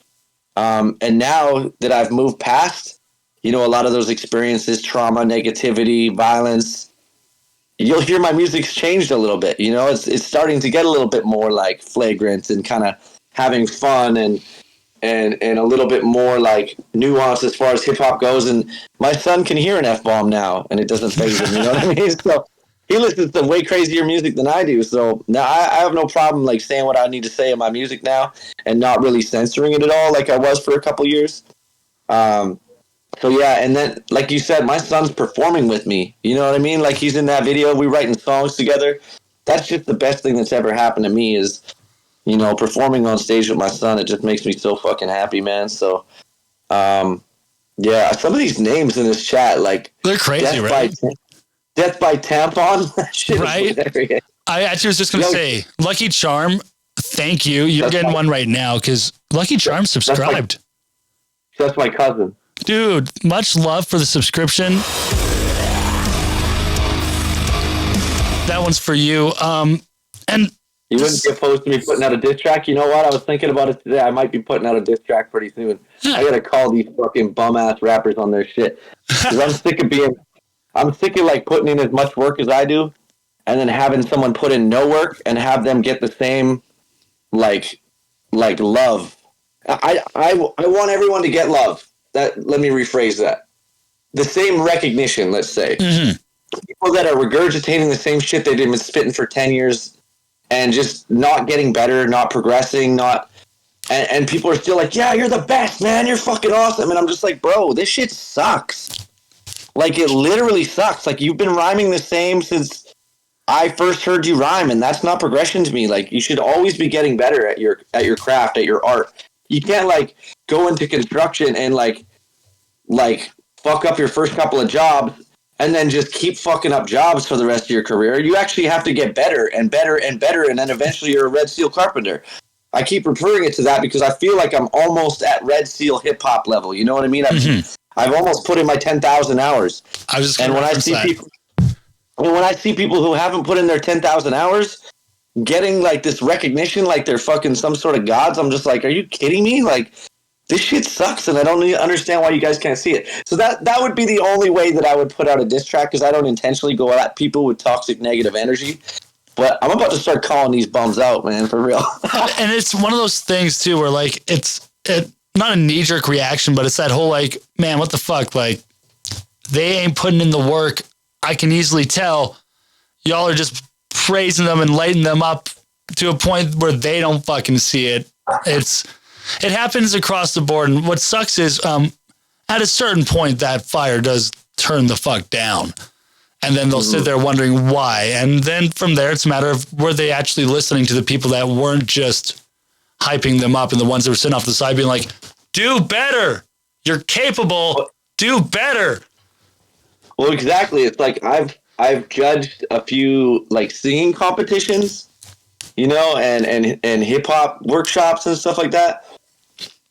[SPEAKER 2] And now that I've moved past, a lot of those experiences, trauma, negativity, violence, you'll hear my music's changed a little bit. It's starting to get a little bit more like flagrant and kind of having fun and a little bit more like nuanced as far as hip hop goes. And my son can hear an F-bomb now and it doesn't faze him, you know what I mean? So he listens to way crazier music than I do. So now I have no problem like saying what I need to say in my music now and not really censoring it at all like I was for a couple years. So yeah, and then like you said, my son's performing with me. You know what I mean? Like he's in that video, we're writing songs together. That's just the best thing that's ever happened to me is, performing on stage with my son. It just makes me so fucking happy, man. So, yeah, some of these names in this chat, like
[SPEAKER 1] they're crazy, right?
[SPEAKER 2] Death by tampon. That shit
[SPEAKER 1] Right?
[SPEAKER 2] is hilarious.
[SPEAKER 1] I actually was just going to say, Lucky Charm, thank you. You're getting one right now because Lucky Charm subscribed.
[SPEAKER 2] That's my cousin.
[SPEAKER 1] Dude, much love for the subscription. That one's for you. And
[SPEAKER 2] you wouldn't be opposed to me putting out a diss track. You know what? I was thinking about it today. I might be putting out a diss track pretty soon. I gotta call these fucking bum ass rappers on their shit. Because I'm sick of like putting in as much work as I do, and then having someone put in no work and have them get the same like love. I want everyone to get love. Let me rephrase that. The same recognition, let's say. Mm-hmm. People that are regurgitating the same shit they've been spitting for 10 years and just not getting better, not progressing, and people are still like, yeah, you're the best, man. You're fucking awesome. And I'm just like, bro, this shit sucks. Like, it literally sucks. Like, you've been rhyming the same since I first heard you rhyme, and that's not progression to me. Like, you should always be getting better at your craft, at your art. You can't, like, go into construction and, like fuck up your first couple of jobs and then just keep fucking up jobs for the rest of your career. You actually have to get better and better and better, and then eventually you're a Red Seal carpenter. I keep referring it to that because I feel like I'm almost at Red Seal hip-hop level. You know what I mean? I've almost put in my 10,000 hours. When I see people who haven't put in their 10,000 hours getting, like, this recognition like they're fucking some sort of gods, I'm just like, are you kidding me? Like, this shit sucks, and I don't understand why you guys can't see it. So that would be the only way that I would put out a diss track, because I don't intentionally go at people with toxic negative energy. But I'm about to start calling these bums out, man, for real.
[SPEAKER 1] And it's one of those things, too, where, like, it's not a knee-jerk reaction, but it's that whole, like, man, what the fuck? Like, they ain't putting in the work. I can easily tell. Y'all are just praising them and lighting them up to a point where they don't fucking see it. It happens across the board. And what sucks is at a certain point, that fire does turn the fuck down. And then they'll sit there wondering why. And then from there, it's a matter of were they actually listening to the people that weren't just hyping them up and the ones that were sitting off the side being like, do better. You're capable. Do better.
[SPEAKER 2] Well, exactly. It's like I've judged a few like singing competitions, you know, and hip hop workshops and stuff like that.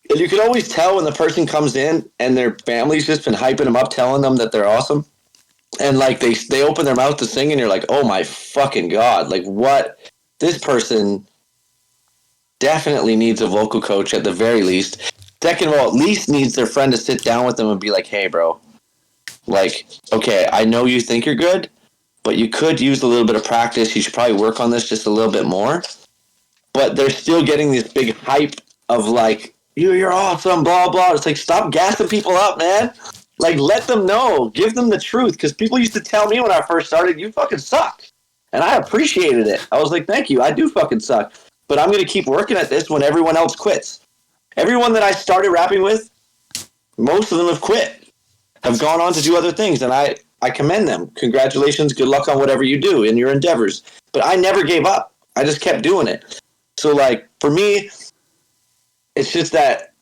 [SPEAKER 2] And you can always tell when the person comes in and their family's just been hyping them up, telling them that they're awesome. And like they open their mouth to sing and you're like, oh my fucking God, like what? This person definitely needs a vocal coach at the very least. Second of all, at least needs their friend to sit down with them and be like, hey bro, like, okay, I know you think you're good, but you could use a little bit of practice. You should probably work on this just a little bit more. But they're still getting this big hype of like, you're awesome, blah, blah. It's like, stop gassing people up, man. Like, let them know. Give them the truth. Because people used to tell me when I first started, you fucking suck. And I appreciated it. I was like, thank you. I do fucking suck. But I'm going to keep working at this when everyone else quits. Everyone that I started rapping with, most of them have quit. Have gone on to do other things. And I commend them. Congratulations. Good luck on whatever you do in your endeavors. But I never gave up. I just kept doing it. So, like, for me, it's just that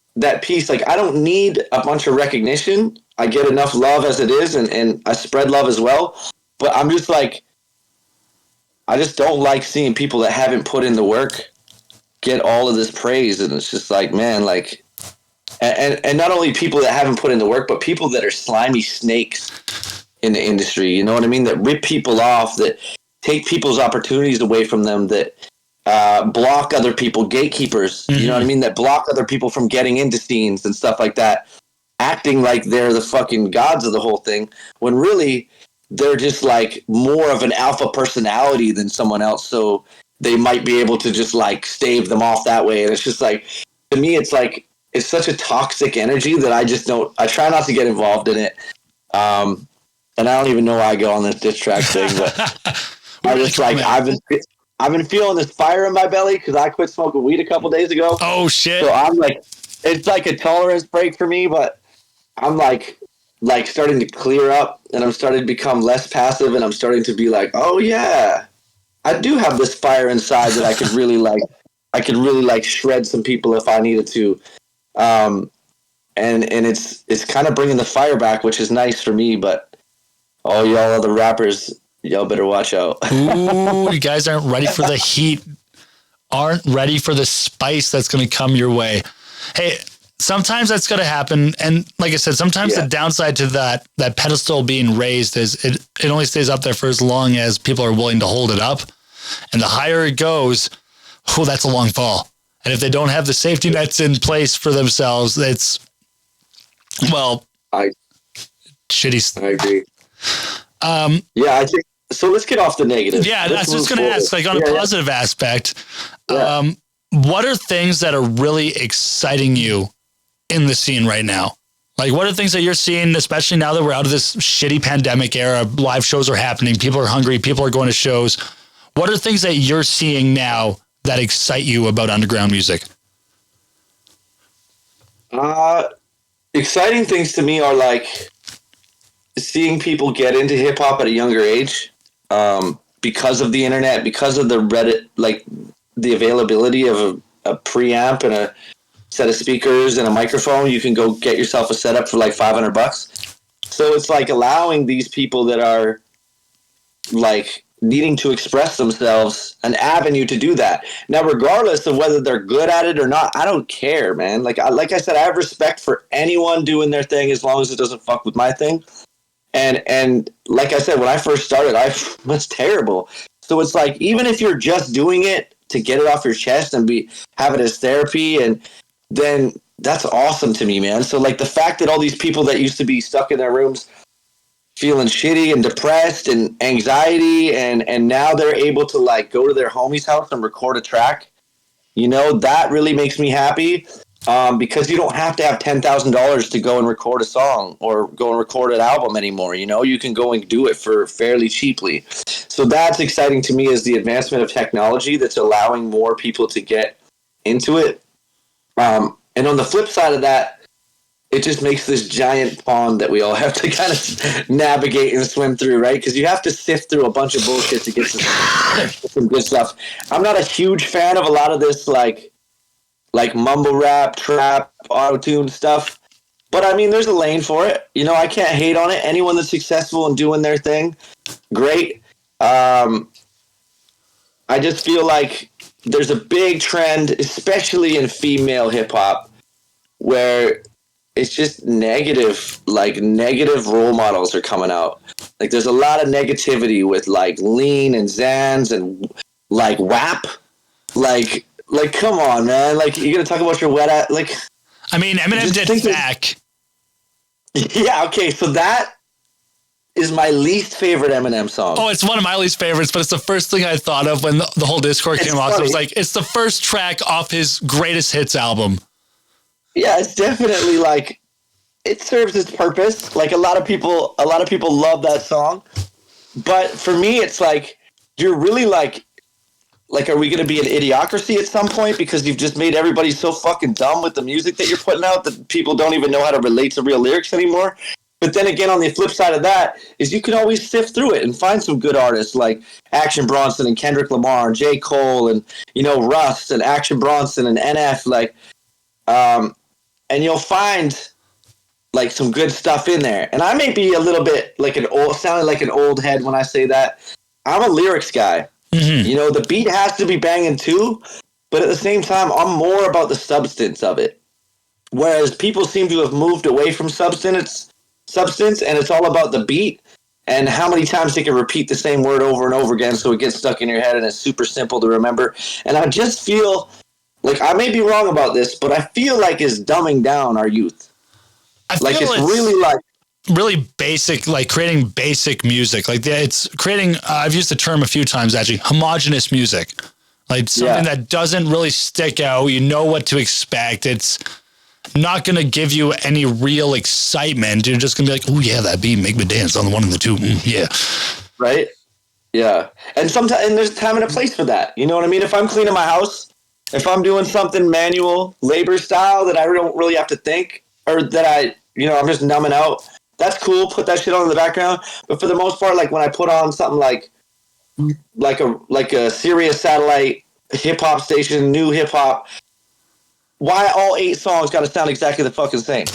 [SPEAKER 2] piece. Like, I don't need a bunch of recognition. I get enough love as it is, and I spread love as well. But I'm just like, I just don't like seeing people that haven't put in the work get all of this praise. And it's just like, man, like, and not only people that haven't put in the work, but people that are slimy snakes in the industry. You know what I mean? That rip people off, that take people's opportunities away from them, that block other people, gatekeepers, you know what I mean? That block other people from getting into scenes and stuff like that, acting like they're the fucking gods of the whole thing, when really they're just like more of an alpha personality than someone else. So they might be able to just like stave them off that way. And it's just like, to me, it's like, it's such a toxic energy that I try not to get involved in it. And I don't even know why I go on this diss track thing, but I just like, I've been feeling this fire in my belly because I quit smoking weed a couple days ago.
[SPEAKER 1] Oh shit!
[SPEAKER 2] So I'm like, it's like a tolerance break for me, but I'm like starting to clear up, and I'm starting to become less passive, and I'm starting to be like, oh yeah, I do have this fire inside that I could really like shred some people if I needed to, and it's kind of bringing the fire back, which is nice for me, but Oh, y'all are the rappers. Y'all better watch out.
[SPEAKER 1] Ooh, you guys aren't ready for the heat. Aren't ready for the spice that's going to come your way. Hey, sometimes that's going to happen. And like I said, sometimes the downside to that pedestal being raised is it only stays up there for as long as people are willing to hold it up. And the higher it goes, that's a long fall. And if they don't have the safety nets in place for themselves, it's, shitty.
[SPEAKER 2] I agree. I think so. Let's get off the negative.
[SPEAKER 1] Yeah, I was just going to ask, like on a positive aspect, what are things that are really exciting you in the scene right now? Like, what are things that you're seeing, especially now that we're out of this shitty pandemic era? Live shows are happening. People are hungry. People are going to shows. What are things that you're seeing now that excite you about underground music?
[SPEAKER 2] Exciting things to me are like seeing people get into hip hop at a younger age, because of the internet, because of the Reddit, like the availability of a preamp and a set of speakers and a microphone. You can go get yourself a setup for like $500. So it's like allowing these people that are like needing to express themselves an avenue to do that. Now, regardless of whether they're good at it or not, I don't care, man. Like I said, I have respect for anyone doing their thing as long as it doesn't fuck with my thing. And like I said, when I first started, I was terrible. So it's like, even if you're just doing it to get it off your chest and have it as therapy, and then that's awesome to me, man. So like the fact that all these people that used to be stuck in their rooms feeling shitty and depressed and anxiety, and now they're able to like go to their homie's house and record a track, that really makes me happy. Because you don't have to have $10,000 to go and record a song or go and record an album anymore. You can go and do it for fairly cheaply. So that's exciting to me, is the advancement of technology that's allowing more people to get into it. And on the flip side of that, it just makes this giant pond that we all have to kind of navigate and swim through, right? Because you have to sift through a bunch of bullshit to get some good stuff. I'm not a huge fan of a lot of this like mumble rap, trap, auto-tune stuff. But I mean, there's a lane for it. I can't hate on it. Anyone that's successful in doing their thing, great. I just feel like there's a big trend, especially in female hip-hop, where it's just negative role models are coming out. Like, there's a lot of negativity with, like, Lean and Zans and, like, WAP. Like, come on, man. Like, you're going to talk about your wet ass? Like,
[SPEAKER 1] I mean, Eminem did Back.
[SPEAKER 2] Yeah, okay, so that is my least favorite Eminem song.
[SPEAKER 1] Oh, it's one of my least favorites, but it's the first thing I thought of when the whole Discord came off. It was like, it's the first track off his greatest hits album.
[SPEAKER 2] Yeah, it's definitely like, it serves its purpose. Like, a lot of people love that song. But for me, it's like, you're really like, are we going to be an idiocracy at some point because you've just made everybody so fucking dumb with the music that you're putting out that people don't even know how to relate to real lyrics anymore? But then again, on the flip side of that is you can always sift through it and find some good artists like Action Bronson and Kendrick Lamar and J. Cole and, Rust and Action Bronson and NF, and you'll find like some good stuff in there. And I may be a little bit sounding like an old head when I say that. I'm a lyrics guy. Mm-hmm. The beat has to be banging too, but at the same time, I'm more about the substance of it. Whereas people seem to have moved away from substance, and it's all about the beat and how many times they can repeat the same word over and over again so it gets stuck in your head and it's super simple to remember. And I just feel like, I may be wrong about this, but I feel like it's dumbing down our youth.
[SPEAKER 1] I feel
[SPEAKER 2] it's really like
[SPEAKER 1] really basic, like creating basic music. Like it's creating, I've used the term a few times actually, homogenous music. Like something that doesn't really stick out. You know what to expect. It's not going to give you any real excitement. You're just going to be like, oh yeah, that beat, make me dance on the 1 and the 2. Yeah.
[SPEAKER 2] Right. Yeah. And there's a time and a place for that. You know what I mean? If I'm cleaning my house, if I'm doing something manual labor style that I don't really have to think, or that I'm just numbing out, that's cool. Put that shit on in the background. But for the most part, like when I put on something like a Sirius satellite hip hop station, new hip hop, why all 8 songs got to sound exactly the fucking same?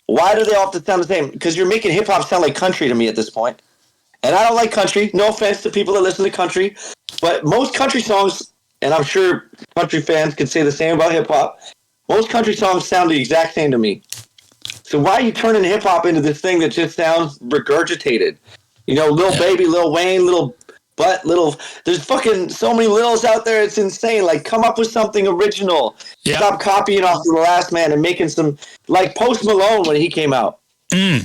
[SPEAKER 2] Why do they all have to sound the same? Because you're making hip hop sound like country to me at this point. And I don't like country. No offense to people that listen to country, but most country songs, and I'm sure country fans could say the same about hip hop. Most country songs sound the exact same to me. So why are you turning hip hop into this thing that just sounds regurgitated? You know, Lil Baby, Lil Wayne, Lil Butt, Little. There's fucking so many Lils out there. It's insane. Like, come up with something original. Yep. Stop copying off of The Last Man and making some, like Post Malone when he came out.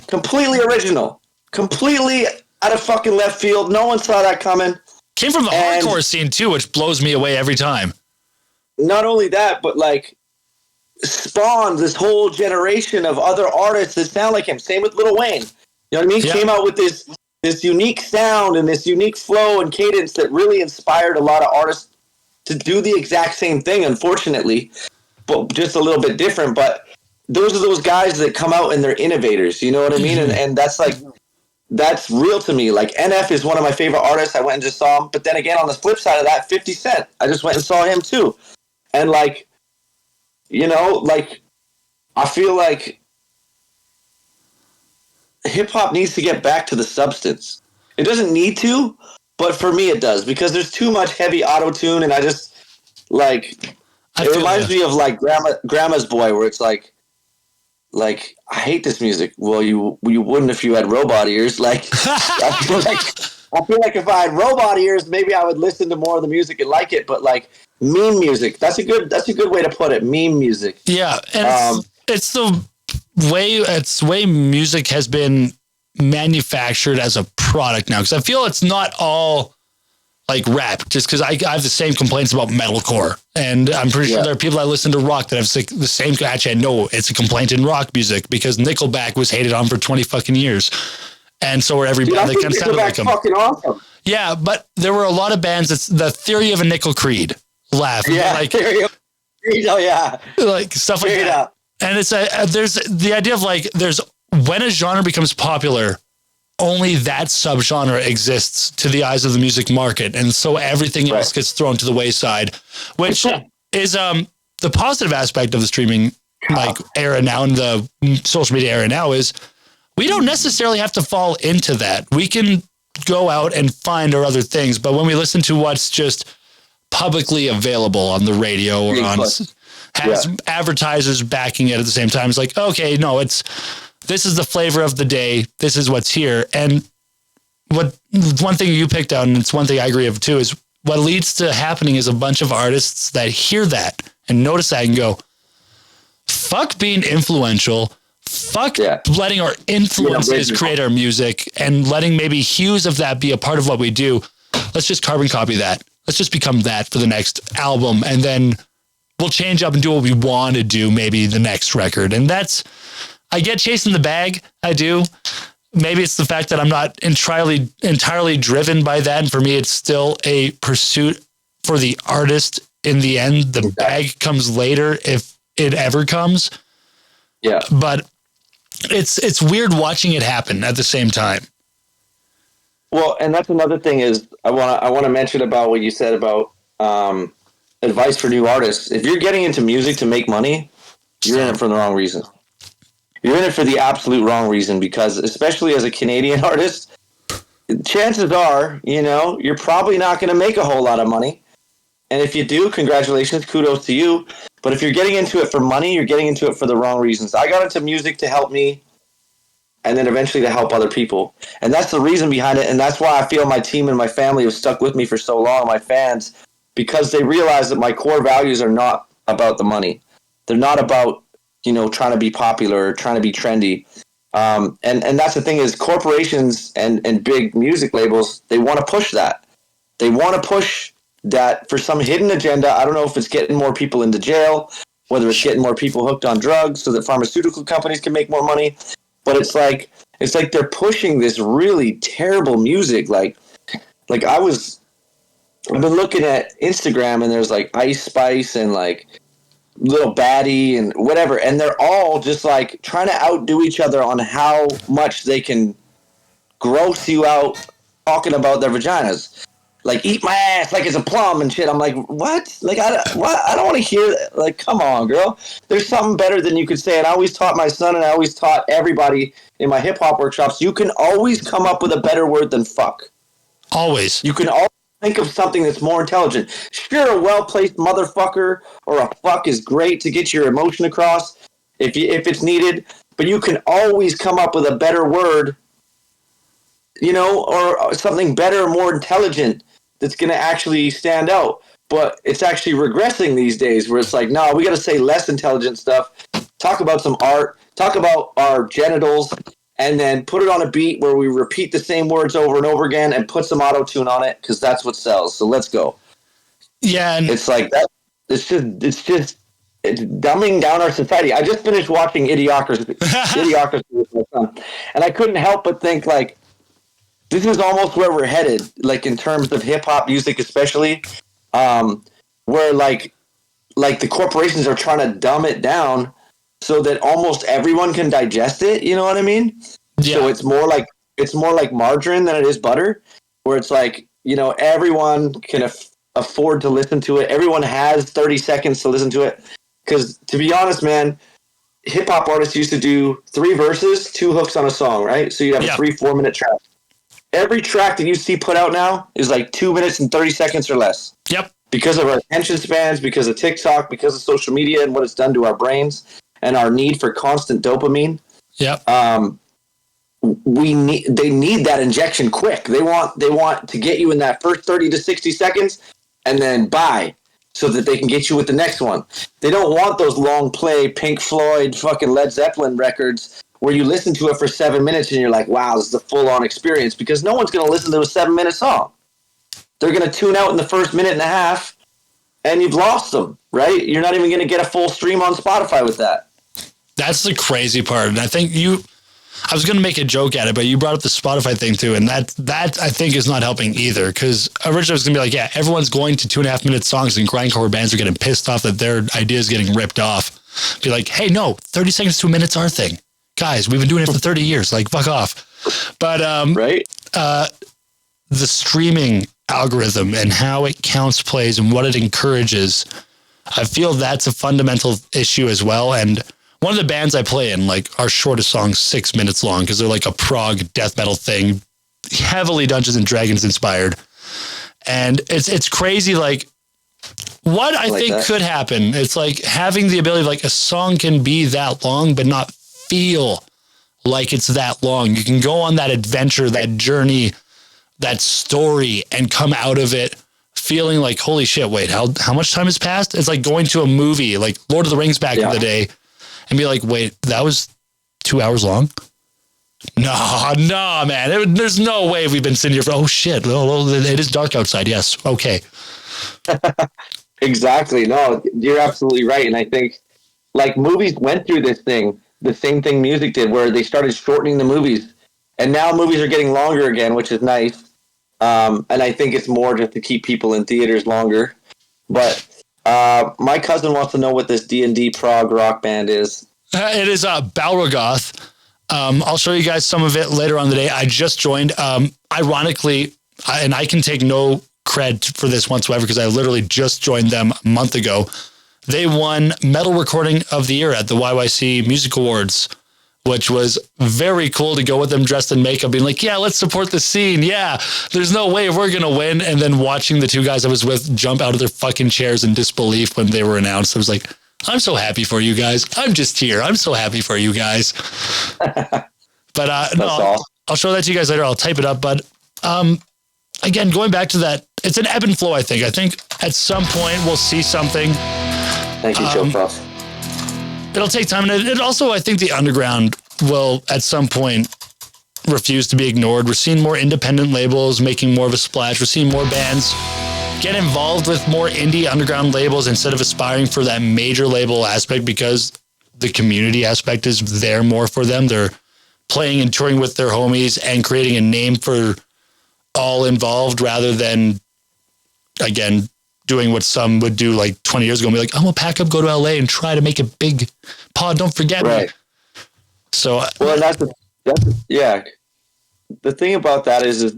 [SPEAKER 2] Completely original. Completely out of fucking left field. No one saw that coming.
[SPEAKER 1] Came from the hardcore scene too, which blows me away every time.
[SPEAKER 2] Not only that, but like spawned this whole generation of other artists that sound like him. Same with Lil Wayne. You know what I mean? Yeah. Came out with this unique sound and this unique flow and cadence that really inspired a lot of artists to do the exact same thing, unfortunately, but just a little bit different. But those are those guys that come out and they're innovators. You know what I mean? And that's like, that's real to me. Like, NF is one of my favorite artists. I went and just saw him. But then again, on the flip side of that, 50 Cent. I just went and saw him too. And like, you know, like, I feel like hip hop needs to get back to the substance. It doesn't need to, but for me it does, because there's too much heavy auto-tune, and I just, like, it reminds me of like Grandma's Boy, where it's like I hate this music. Well, you wouldn't if you had robot ears. Like, I feel like if I had robot ears, maybe I would listen to more of the music and like it. But like meme music, that's a good way to put it. Meme music.
[SPEAKER 1] Yeah, and it's the way music has been manufactured as a product now. Because I feel it's not all like rap, just because I have the same complaints about metalcore, and I'm pretty sure there are people that listen to rock that have the same. Actually, I know it's a complaint in rock music because Nickelback was hated on for 20 fucking years, and so were every band that kind of sounded like them.
[SPEAKER 2] Fucking awesome.
[SPEAKER 1] Yeah, but there were a lot of bands. It's the Theory of a Nickel Creed. Laugh.
[SPEAKER 2] Yeah,
[SPEAKER 1] like, like stuff like that. Up. And it's there's the idea of like there's when a genre becomes popular, only that subgenre exists to the eyes of the music market. And so everything else gets thrown to the wayside, which is the positive aspect of the streaming like era now and the social media era now is we don't necessarily have to fall into that. We can go out and find our other things. But when we listen to what's just publicly available on the radio or on has advertisers backing it at the same time, it's like, okay, no, this is the flavor of the day. This is what's here. And one thing you picked out, and it's one thing I agree with too, is what leads to happening is a bunch of artists that hear that and notice that and go, fuck being influential. Fuck letting our influences create our music and letting maybe hues of that be a part of what we do. Let's just carbon copy that. Let's just become that for the next album. And then we'll change up and do what we want to do, maybe the next record. And I get chasing the bag. I do. Maybe it's the fact that I'm not entirely driven by that. And for me, it's still a pursuit for the artist in the end. The bag comes later if it ever comes. Yeah. But it's weird watching it happen at the same time.
[SPEAKER 2] Well, and that's another thing is I want to mention about what you said about advice for new artists. If you're getting into music to make money, you're in it for the wrong reason. You're in it for the absolute wrong reason, because especially as a Canadian artist, chances are, you're probably not going to make a whole lot of money. And if you do, congratulations, kudos to you. But if you're getting into it for money, you're getting into it for the wrong reasons. I got into music to help me and then eventually to help other people. And that's the reason behind it. And that's why I feel my team and my family have stuck with me for so long, my fans, because they realize that my core values are not about the money. They're not about, trying to be popular or trying to be trendy. And that's the thing is corporations and big music labels, they want to push that. They want to push that for some hidden agenda. I don't know if it's getting more people into jail, whether it's getting more people hooked on drugs so that pharmaceutical companies can make more money. But it's like they're pushing this really terrible music. Like I've been looking at Instagram and there's like Ice Spice and like Little Baddie and whatever, and they're all just like trying to outdo each other on how much they can gross you out talking about their vaginas. like eat my ass like it's a plum and shit. I'm like, what? Like I don't want to hear that. Like, come on, girl. There's something better than you could say. And I always taught my son, and I always taught everybody in my hip hop workshops. You can always come up with a better word than fuck.
[SPEAKER 1] Always.
[SPEAKER 2] You can always think of something that's more intelligent. Sure, a well-placed motherfucker or a fuck is great to get your emotion across if it's needed, but you can always come up with a better word, you know, or something better, more intelligent that's going to actually stand out. But it's actually regressing these days where it's like, no, we got to say less intelligent stuff, talk about some art, talk about our genitals, and then put it on a beat where we repeat the same words over and over again and put some auto-tune on it because that's what sells. So let's go.
[SPEAKER 1] Yeah. And
[SPEAKER 2] it's like that. It's dumbing down our society. I just finished watching Idiocracy with my son, and I couldn't help but think, like, this is almost where we're headed, like in terms of hip hop music, especially, where like the corporations are trying to dumb it down so that almost everyone can digest it. You know what I mean? Yeah. So it's more like margarine than it is butter, where it's like, you know, everyone can afford to listen to it. Everyone has 30 seconds to listen to it. Because to be honest, man, hip hop artists used to do 3 verses, 2 hooks on a song, right? So you have a 3-4 minute track. Every track that you see put out now is like 2 minutes and 30 seconds or less. Yep. Because of our attention spans, because of TikTok, because of social media and what it's done to our brains and our need for constant dopamine. Yep. They need that injection quick. They want to get you in that first 30 to 60 seconds and then bye, so that they can get you with the next one. They don't want those long play Pink Floyd, fucking Led Zeppelin records where you listen to it for 7 minutes and you're like, wow, this is a full-on experience, because no one's going to listen to a 7-minute song. They're going to tune out in the first minute and a half, and you've lost them, right? You're not even going to get a full stream on Spotify with that. That's the crazy part. And I think I was going to make a joke at it, but you brought up the Spotify thing too. And that I think is not helping either. Because originally I was going to be like, yeah, everyone's going to 2.5 minute songs, and grindcore bands are getting pissed off that their idea is getting ripped off. Be like, hey, no, 30 seconds to a minute's our thing. Guys, we've been doing it for 30 years. Like, fuck off. But right. The streaming algorithm and how it counts plays and what it encourages, I feel that's a fundamental issue as well. And one of the bands I play in, like, our shortest song's 6 minutes long because they're like a prog death metal thing, heavily Dungeons and Dragons inspired. And it's crazy. Like, what I think that could happen, it's like having the ability, like, a song can be that long, but not feel like it's that long. You can go on that adventure, that journey, that story, and come out of it feeling like, holy shit, wait, how much time has passed? It's like going to a movie like Lord of the Rings back in the day and be like, wait, that was 2 hours long? No, man. There's no way we've been sitting here for, oh shit, well, it is dark outside. Yes. Okay. Exactly. No, you're absolutely right. And I think, like, movies went through this thing, the same thing music did, where they started shortening the movies. And now movies are getting longer again, which is nice. And I think it's more just to keep people in theaters longer. But my cousin wants to know what this D&D prog rock band is. It is Balrogoth. I'll show you guys some of it later on the day. I just joined. Ironically, and I can take no cred for this whatsoever because I literally just joined them a month ago. They won Metal Recording of the Year at the YYC Music Awards, which was very cool to go with them dressed in makeup, being like, yeah, let's support the scene. Yeah, there's no way we're going to win. And then watching the 2 guys I was with jump out of their fucking chairs in disbelief when they were announced. I was like, I'm so happy for you guys. I'm just here. I'm so happy for you guys. But no, I'll show that to you guys later. I'll type it up. But again, going back to that, it's an ebb and flow, I think. I think at some point we'll see something. Thank you, Joe Puff. It'll take time. And it also, I think the underground will at some point refuse to be ignored. We're seeing more independent labels making more of a splash. We're seeing more bands get involved with more indie underground labels instead of aspiring for that major label aspect, because the community aspect is there more for them. They're playing and touring with their homies and creating a name for all involved rather than, again, doing what some would do like 20 years ago and be like, I'm going to pack up, go to LA and try to make a big pod. Don't forget me. So, well, that's yeah. The thing about that is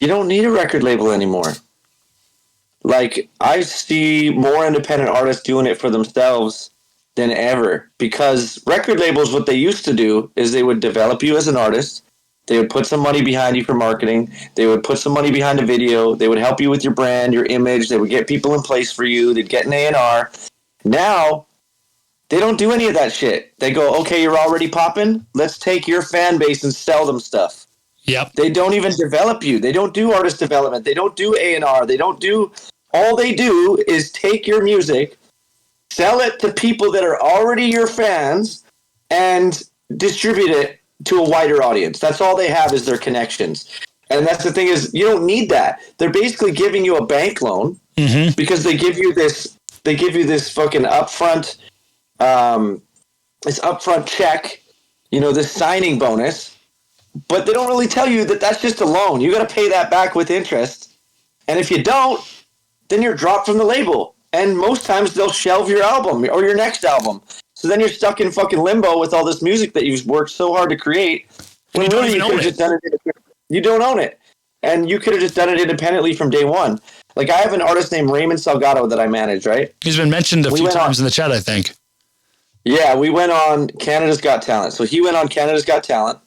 [SPEAKER 2] You don't need a record label anymore. Like, I see more independent artists doing it for themselves than ever, because record labels, what they used to do is they would develop you as an artist. They would put some money behind you for marketing. They would put some money behind a video. They would help you with your brand, your image. They would get people in place for you. They'd get an A&R. Now, they don't do any of that shit. They go, okay, you're already popping. Let's take your fan base and sell them stuff.
[SPEAKER 1] Yep.
[SPEAKER 2] They don't even develop you. They don't do artist development. They don't do A&R. They don't do... All they do is take your music, sell it to people that are already your fans, and distribute it to a wider audience. That's all they have is their connections. And that's the thing is, you don't need that. They're basically giving you a bank loan because they give you this fucking upfront check, this signing bonus. But they don't really tell you that that's just a loan. You got to pay that back with interest. And if you don't, then you're dropped from the label. And most times they'll shelve your album or your next album. So then you're stuck in fucking limbo with all this music that you've worked so hard to create. When really you could have just done it. You don't own it. And you could have just done it independently from day one. Like, I have an artist named Raymond Salgado that I manage, right?
[SPEAKER 1] He's been mentioned a few times in the chat, I think. Yeah,
[SPEAKER 2] we went on Canada's Got Talent. So he went on Canada's Got Talent.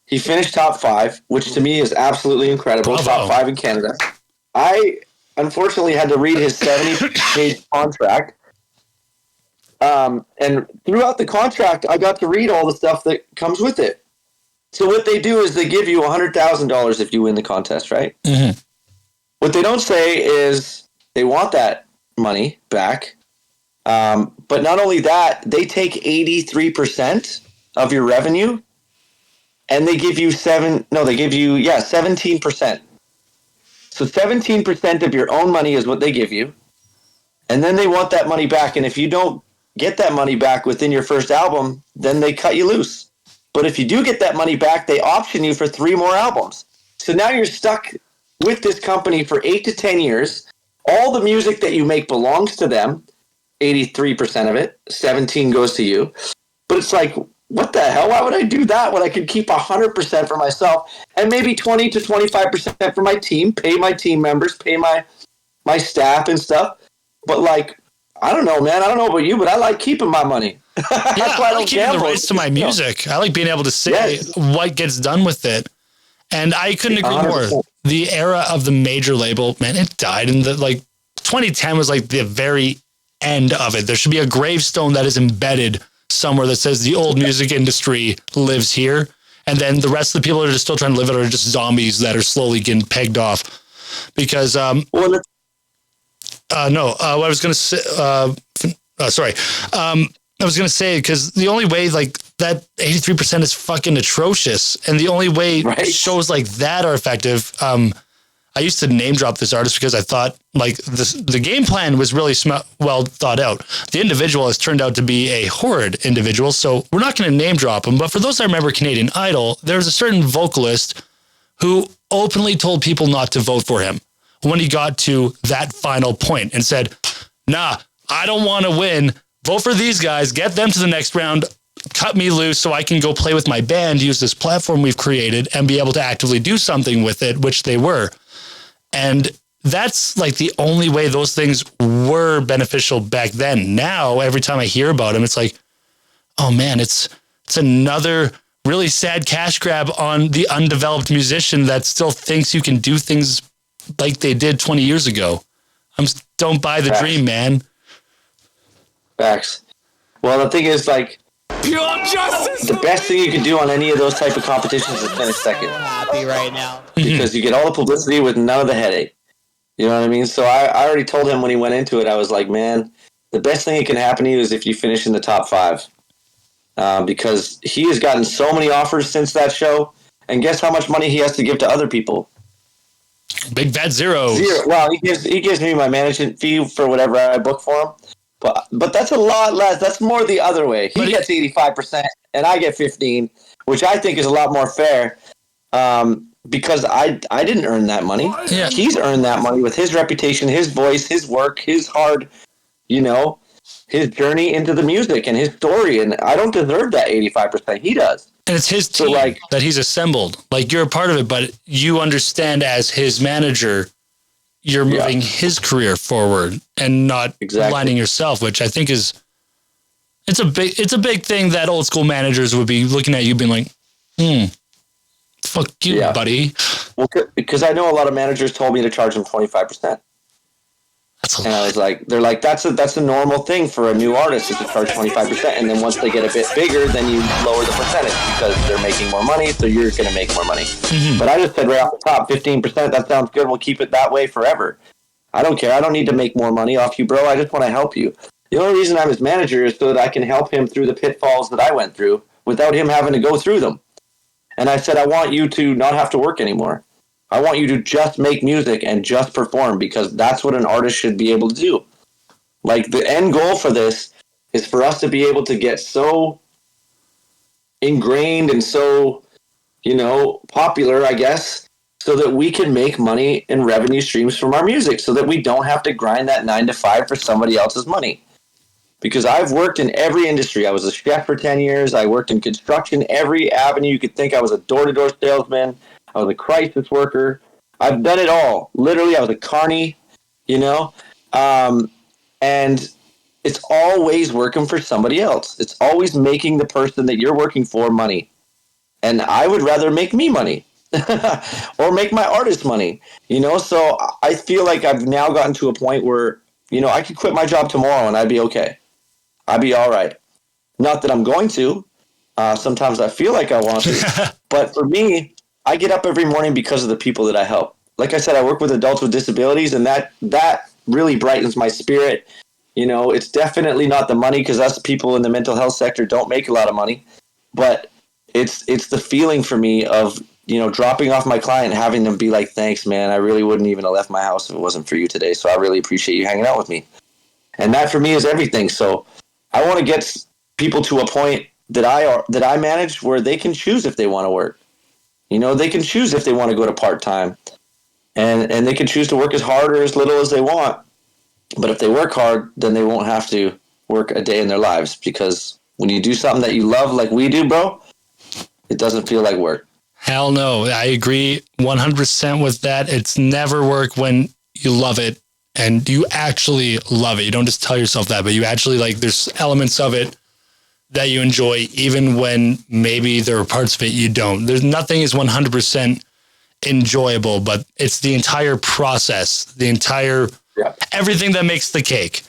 [SPEAKER 2] He finished top 5, which to me is absolutely incredible.
[SPEAKER 1] Bravo.
[SPEAKER 2] Top 5 in Canada. I unfortunately had to read his 70-page contract. And throughout the contract, I got to read all the stuff that comes with it. So what they do is they give you $100,000 if you win the contest, right? Mm-hmm. What they don't say is they want that money back. But not only that, they take 83% of your revenue. And they give you 17%. So 17% of your own money is what they give you. And then they want that money back. And if you don't get that money back within your first album, then they cut you loose. But if you do get that money back, they option you for 3 more albums. So now you're stuck with this company for 8 to 10 years. All the music that you make belongs to them. 83% of it. 17 goes to you. But it's like, what the hell? Why would I do that when I could keep 100% for myself and maybe 20 to 25% for my team, pay my team members, pay my staff and stuff? But like, I don't know, man. I don't know about you, but I like keeping my money. That's why I
[SPEAKER 1] like keeping the rights to my music. I like being able to say what gets done with it. And I couldn't agree 100%. More. The era of the major label, man, it died in 2010 was like the very end of it. There should be a gravestone that is embedded somewhere that says the old music industry lives here. And then the rest of the people that are still trying to live it are just zombies that are slowly getting pegged off. Because, what I was going to say, I was going to say, because the only way that 83% is fucking atrocious. And the only way shows like that are effective, I used to name drop this artist because I thought the game plan was really well thought out. The individual has turned out to be a horrid individual, so we're not going to name drop him. But for those that remember Canadian Idol, there's a certain vocalist who openly told people not to vote for him when he got to that final point and said, nah, I don't want to win. Vote for these guys, get them to the next round, cut me loose so I can go play with my band, use this platform we've created and be able to actively do something with it, which they were. And that's like the only way those things were beneficial back then. Now, every time I hear about them, it's like, oh man, it's another really sad cash grab on the undeveloped musician that still thinks you can do things like they did 20 years ago. Don't buy the dream, man.
[SPEAKER 2] Facts. Well, the thing is, like, pure justice. The best thing you can do on any of those type of competitions is finish second.
[SPEAKER 3] I'm happy right now
[SPEAKER 2] because you get all the publicity with none of the headache. You know what I mean? So I already told him when he went into it, I was like, man, the best thing that can happen to you is if you finish in the top 5. Because he has gotten so many offers since that show, and guess how much money he has to give to other people?
[SPEAKER 1] Big fat zero.
[SPEAKER 2] Well, he gives me my management fee for whatever I book for him. But that's a lot less. That's more the other way. He gets 85% and I get 15%, which I think is a lot more fair. Because I didn't earn that money. Yeah. He's earned that money with his reputation, his voice, his work, his hard, his journey into the music and his story, and I don't deserve that 85%. He does.
[SPEAKER 1] And it's his team that he's assembled. Like, you're a part of it, but you understand as his manager, you're moving his career forward and not aligning yourself, which I think is, it's a big thing that old school managers would be looking at you being like, fuck you, buddy.
[SPEAKER 2] Well, because I know a lot of managers told me to charge them 25%. And I was like, they're like, that's a normal thing for a new artist, is to charge 25%. And then once they get a bit bigger, then you lower the percentage because they're making more money. So you're going to make more money. But I just said right off the top, 15%, that sounds good. We'll keep it that way forever. I don't care. I don't need to make more money off you, bro. I just want to help you. The only reason I'm his manager is so that I can help him through the pitfalls that I went through without him having to go through them. And I said, I want you to not have to work anymore. I want you to just make music and just perform, because that's what an artist should be able to do. Like, the end goal for this is for us to be able to get so ingrained and so, popular, I guess, so that we can make money and revenue streams from our music, so that we don't have to grind that 9 to 5 for somebody else's money. Because I've worked in every industry. I was a chef for 10 years. I worked in construction, every avenue you could think. I was a door-to-door salesman. I was a crisis worker. I've done it all. Literally, I was a carny, and it's always working for somebody else. It's always making the person that you're working for money. And I would rather make me money or make my artist money, So I feel like I've now gotten to a point where, I could quit my job tomorrow and I'd be okay. I'd be all right. Not that I'm going to. Sometimes I feel like I want to. But for me, I get up every morning because of the people that I help. Like I said, I work with adults with disabilities, and that really brightens my spirit. It's definitely not the money, because us people in the mental health sector don't make a lot of money. But it's the feeling for me of, dropping off my client and having them be like, thanks, man. I really wouldn't even have left my house if it wasn't for you today. So I really appreciate you hanging out with me. And that for me is everything. So I want to get people to a point that I manage where they can choose if they want to work. They can choose if they want to go to part-time, and they can choose to work as hard or as little as they want. But if they work hard, then they won't have to work a day in their lives, because when you do something that you love like we do, bro, it doesn't feel like work.
[SPEAKER 1] Hell no. I agree 100% with that. It's never work when you love it and you actually love it. You don't just tell yourself that, but you actually, like, there's elements of it that you enjoy, even when maybe there are parts of it you don't. There's nothing is 100% enjoyable, but it's the entire process, the entire, everything that makes the cake.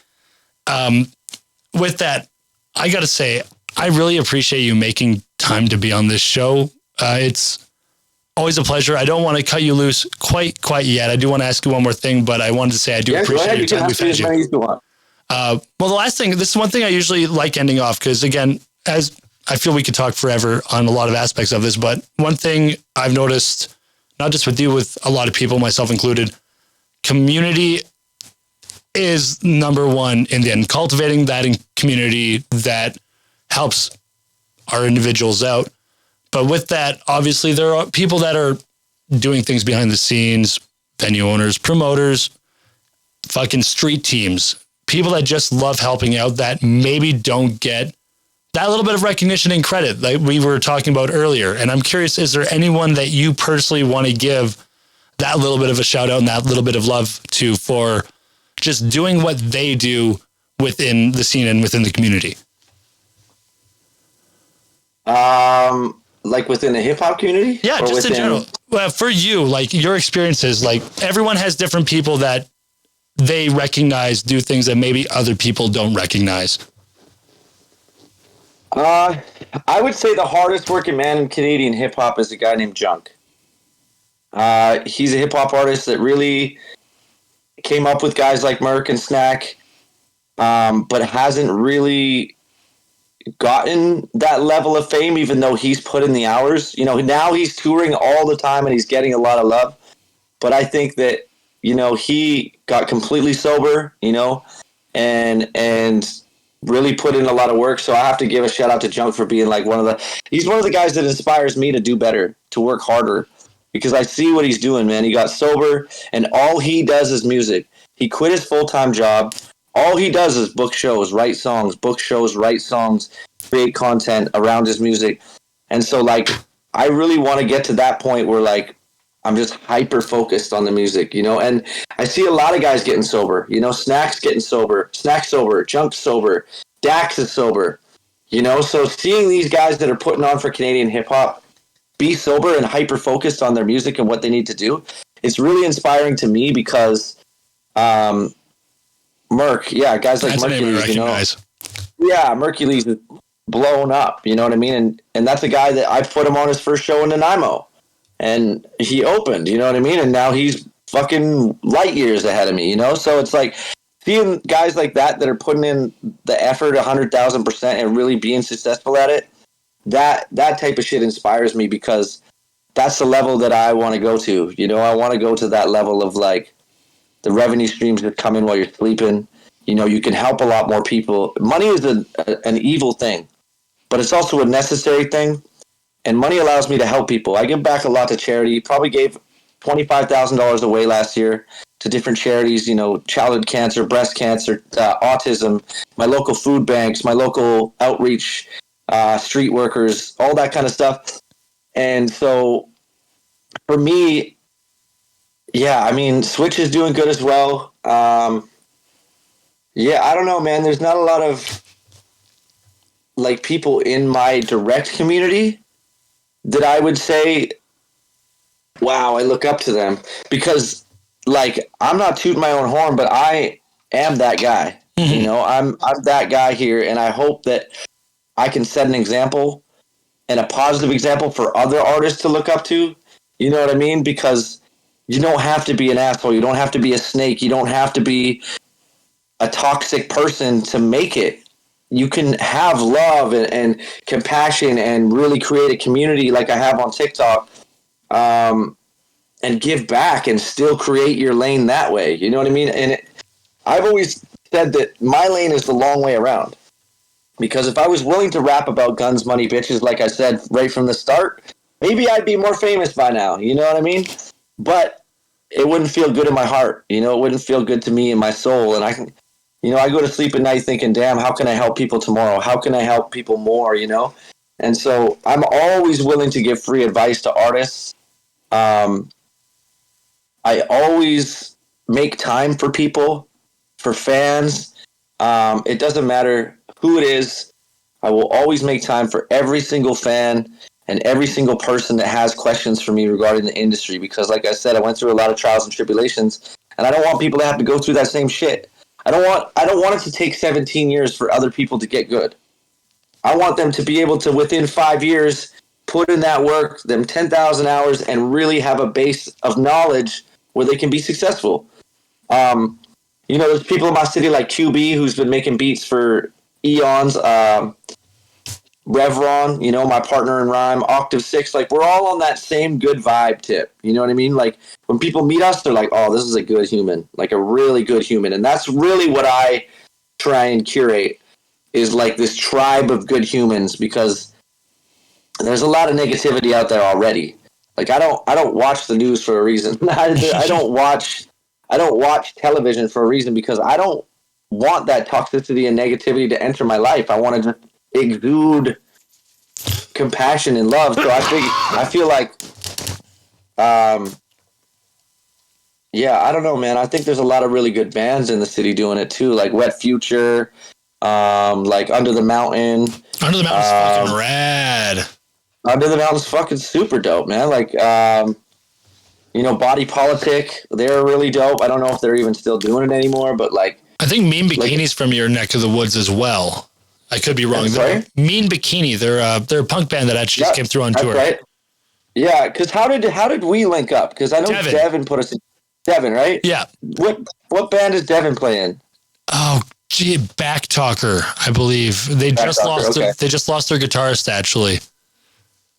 [SPEAKER 1] With that, I got to say, I really appreciate you making time to be on this show. It's always a pleasure. I don't want to cut you loose quite yet. I do want to ask you one more thing, but I wanted to say I do appreciate your time. We've had you. Well, the last thing, this is one thing I usually like ending off, because again, as I feel we could talk forever on a lot of aspects of this, but one thing I've noticed, not just with you, with a lot of people, myself included, community is number one in the end. Cultivating that in community that helps our individuals out. But with that, obviously, there are people that are doing things behind the scenes, venue owners, promoters, fucking street teams, people that just love helping out, that maybe don't get that little bit of recognition and credit like we were talking about earlier. And I'm curious, is there anyone that you personally want to give that little bit of a shout out and that little bit of love to for just doing what they do within the scene and within the community?
[SPEAKER 2] Like within the hip hop community?
[SPEAKER 1] Yeah, just in general. Well, for you, like your experiences, like everyone has different people that they recognize do things that maybe other people don't recognize.
[SPEAKER 2] I would say the hardest working man in Canadian hip hop is a guy named Junk. He's a hip hop artist that really came up with guys like Merc and Snack, but hasn't really gotten that level of fame, even though he's put in the hours. Now he's touring all the time and he's getting a lot of love. But I think that, he got completely sober, and really put in a lot of work. So I have to give a shout out to Junk for being like he's one of the guys that inspires me to do better, to work harder, because I see what he's doing, man. He got sober and all he does is music. He quit his full-time job, All he does is book shows, write songs, create content around his music. And so like I really want to get to that point where like I'm just hyper focused on the music, you know. And I see a lot of guys getting sober, you know, Snack sober, Junk sober, Dax is sober, you know. So seeing these guys that are putting on for Canadian hip hop be sober and hyper focused on their music and what they need to do, it's really inspiring to me because Merc, yeah, guys like Mercules, you know. Yeah, Mercules is blown up, you know what I mean? And that's a guy that I put him on his first show in Nanaimo. And he opened, you know what I mean? And now he's fucking light years ahead of me, you know? So it's like seeing guys like that are putting in the effort 100,000% and really being successful at it, that type of shit inspires me because that's the level that I want to go to. You know, I want to go to that level of like the revenue streams that come in while you're sleeping. You know, you can help a lot more people. Money is an evil thing, but it's also a necessary thing. And money allows me to help people. I give back a lot to charity. Probably gave $25,000 away last year to different charities, you know, childhood cancer, breast cancer, autism, my local food banks, my local outreach, street workers, all that kind of stuff. And so for me, yeah, I mean, Switch is doing good as well. Yeah, I don't know, man. There's not a lot of like people in my direct community that I would say, wow, I look up to them because like I'm not tooting my own horn, but I am that guy. Mm-hmm. You know, I'm that guy here, and I hope that I can set an example and a positive example for other artists to look up to. You know what I mean? Because you don't have to be an asshole. You don't have to be a snake. You don't have to be a toxic person to make it. You can have love and compassion and really create a community like I have on TikTok, and give back and still create your lane that way. You know what I mean? And I've always said that my lane is the long way around. Because if I was willing to rap about guns, money, bitches, like I said right from the start, maybe I'd be more famous by now. You know what I mean? But it wouldn't feel good in my heart. You know, it wouldn't feel good to me in my soul. And I can, you know, I go to sleep at night thinking, damn, how can I help people tomorrow? How can I help people more, you know? And so I'm always willing to give free advice to artists. I always make time for people, for fans. It doesn't matter who it is. I will always make time for every single fan and every single person that has questions for me regarding the industry. Because like I said, I went through a lot of trials and tribulations, and I don't want people to have to go through that same shit. I don't want it to take 17 years for other people to get good. I want them to be able to, within 5 years, put in that work, them 10,000 hours, and really have a base of knowledge where they can be successful. You know, there's people in my city like QB who's been making beats for eons. Revron, you know, my partner in rhyme, Octave 6, like we're all on that same good vibe tip. You know what I mean? Like when people meet us, they're like, oh, this is a good human, like a really good human. And that's really what I try and curate, is like this tribe of good humans, because there's a lot of negativity out there already. Like I don't watch the news for a reason. I don't watch television for a reason, because I don't want that toxicity and negativity to enter my life. I want to just exude compassion and love. So I feel like, yeah, I don't know, man. I think there's a lot of really good bands in the city doing it too, like Wet Future, like Under the Mountain.
[SPEAKER 1] Under the Mountain's fucking rad.
[SPEAKER 2] Under the Mountain's fucking super dope, man. Like, you know, Body Politic, they're really dope. I don't know if they're even still doing it anymore, but like,
[SPEAKER 1] I think Mean Bikini's from your neck of the woods as well. I could be wrong.
[SPEAKER 2] Sorry?
[SPEAKER 1] Mean Bikini, they're a punk band that actually just came through on tour.
[SPEAKER 2] Right. Yeah, because how did we link up? Because I know Devin put us in. Devin, right?
[SPEAKER 1] Yeah.
[SPEAKER 2] What band does Devin play in?
[SPEAKER 1] Oh, gee, Backtalker, I believe. They just lost their guitarist actually.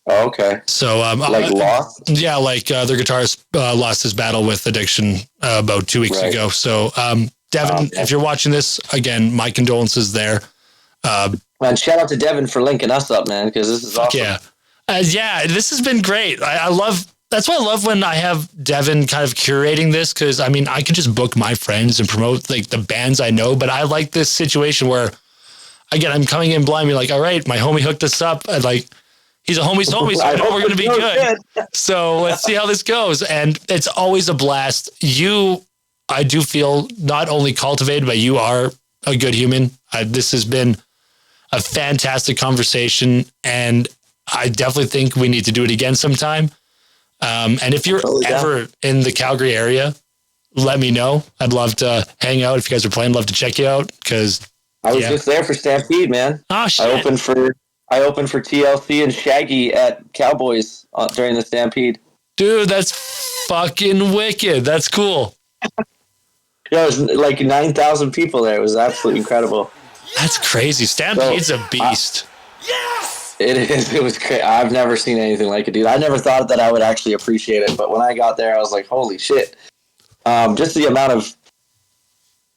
[SPEAKER 2] Oh, okay.
[SPEAKER 1] So
[SPEAKER 2] like lost?
[SPEAKER 1] Yeah, like their guitarist lost his battle with addiction about 2 weeks ago. So Devin, if you're watching this, again, my condolences there.
[SPEAKER 2] Man, shout out to Devin for linking us up, man, because this is awesome.
[SPEAKER 1] Yeah. Yeah, this has been great. I love that's why I love when I have Devin kind of curating this. Cause I mean, I can just book my friends and promote like the bands I know, but I like this situation where again, I'm coming in blind, be like, all right, my homie hooked us up. And like, he's a homie's homie, so I know we're going to be good. So let's see how this goes. And it's always a blast. I do feel not only cultivated, but you are a good human. This has been a fantastic conversation, and I definitely think we need to do it again sometime. And if you're ever in the Calgary area, let me know. I'd love to hang out. If you guys are playing, love to check you out. Cause
[SPEAKER 2] I was just there for Stampede, man.
[SPEAKER 1] Oh shit.
[SPEAKER 2] I opened for TLC and Shaggy at Cowboys during the Stampede.
[SPEAKER 1] Dude, that's fucking wicked. That's cool.
[SPEAKER 2] Yeah, it was like 9,000 people there. It was absolutely incredible.
[SPEAKER 1] That's crazy. Stampede's a beast.
[SPEAKER 2] Yes! It is. It was crazy. I've never seen anything like it, dude. I never thought that I would actually appreciate it, but when I got there, I was like, holy shit. Just the amount of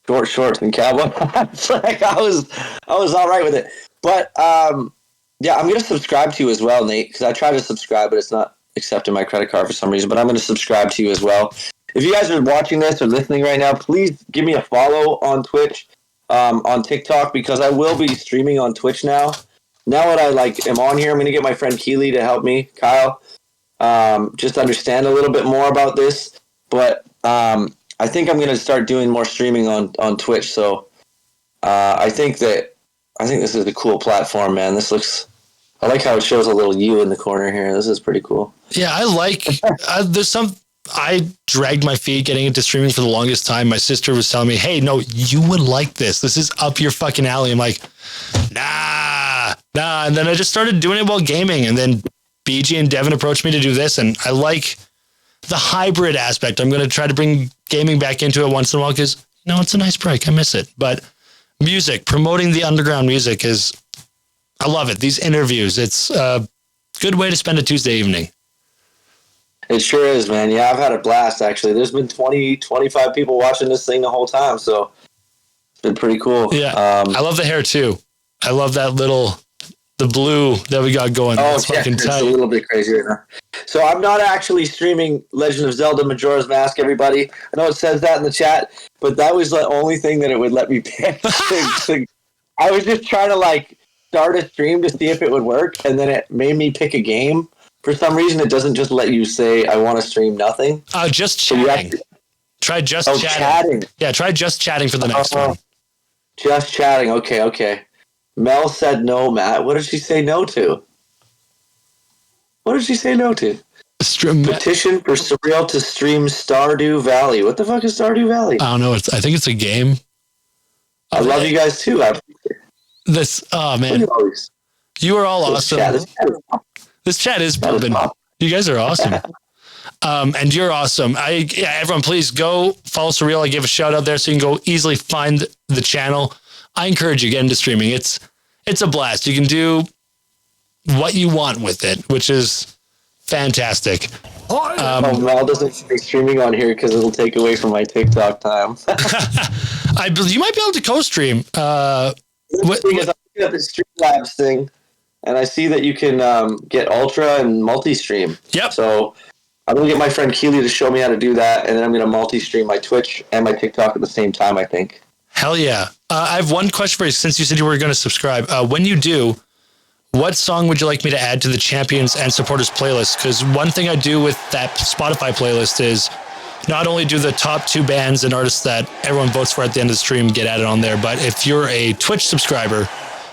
[SPEAKER 2] short shorts and cowboy hats. Like, I was all right with it. But, yeah, I'm going to subscribe to you as well, Nate, because I tried to subscribe, but it's not accepting my credit card for some reason. But I'm going to subscribe to you as well. If you guys are watching this or listening right now, please give me a follow on Twitch, on TikTok, because I will be streaming on Twitch now. Now that I am on here, I'm going to get my friend Keely to help me, Kyle, just understand a little bit more about this. But I think I'm going to start doing more streaming on Twitch. So I think this is a cool platform, man. I like how it shows a little you in the corner here. This is pretty cool.
[SPEAKER 1] Yeah, I like. I dragged my feet getting into streaming for the longest time. My sister was telling me, hey, no, you would like this. This is up your fucking alley. I'm like, nah. And then I just started doing it while gaming. And then BG and Devin approached me to do this. And I like the hybrid aspect. I'm going to try to bring gaming back into it once in a while because, it's a nice break. I miss it. But music, promoting the underground music I love it. These interviews, it's a good way to spend a Tuesday evening.
[SPEAKER 2] It sure is, man. Yeah, I've had a blast, actually. There's been 20, 25 people watching this thing the whole time, so it's been pretty cool.
[SPEAKER 1] Yeah, I love the hair, too. I love that the blue that we got going.
[SPEAKER 2] Oh, yeah, it's a little bit crazy right now. So I'm not actually streaming Legend of Zelda Majora's Mask, everybody. I know it says that in the chat, but that was the only thing that it would let me pick. I was just trying to, start a stream to see if it would work, and then it made me pick a game. For some reason, it doesn't just let you say, I want to stream nothing.
[SPEAKER 1] Just chatting. Try just chatting. Yeah, try just chatting for the next one.
[SPEAKER 2] Just chatting. Okay. Mel said no, Matt. What did she say no to? Petition for SIRREAL to stream Stardew Valley. What the fuck is Stardew Valley?
[SPEAKER 1] I don't know. I think it's a game.
[SPEAKER 2] I love you guys, too.
[SPEAKER 1] Oh, man. You are all awesome. This chat is bumping. You guys are awesome. And you're awesome. Everyone, please go follow SIRREAL. I give a shout out there so you can go easily find the channel. I encourage you to get into streaming. It's a blast. You can do what you want with it, which is fantastic.
[SPEAKER 2] Mal doesn't say streaming on here because it'll take away from my TikTok time.
[SPEAKER 1] You might be able to co-stream.
[SPEAKER 2] Because I'm looking at the Streamlabs thing. And I see that you can get Ultra and multi-stream.
[SPEAKER 1] Yep.
[SPEAKER 2] So I'm going to get my friend Keely to show me how to do that, and then I'm going to multi-stream my Twitch and my TikTok at the same time, I think.
[SPEAKER 1] Hell yeah. I have one question for you, since you said you were going to subscribe. When you do, what song would you like me to add to the Champions and Supporters playlist? Because one thing I do with that Spotify playlist is not only do the top 2 bands and artists that everyone votes for at the end of the stream get added on there, but if you're a Twitch subscriber,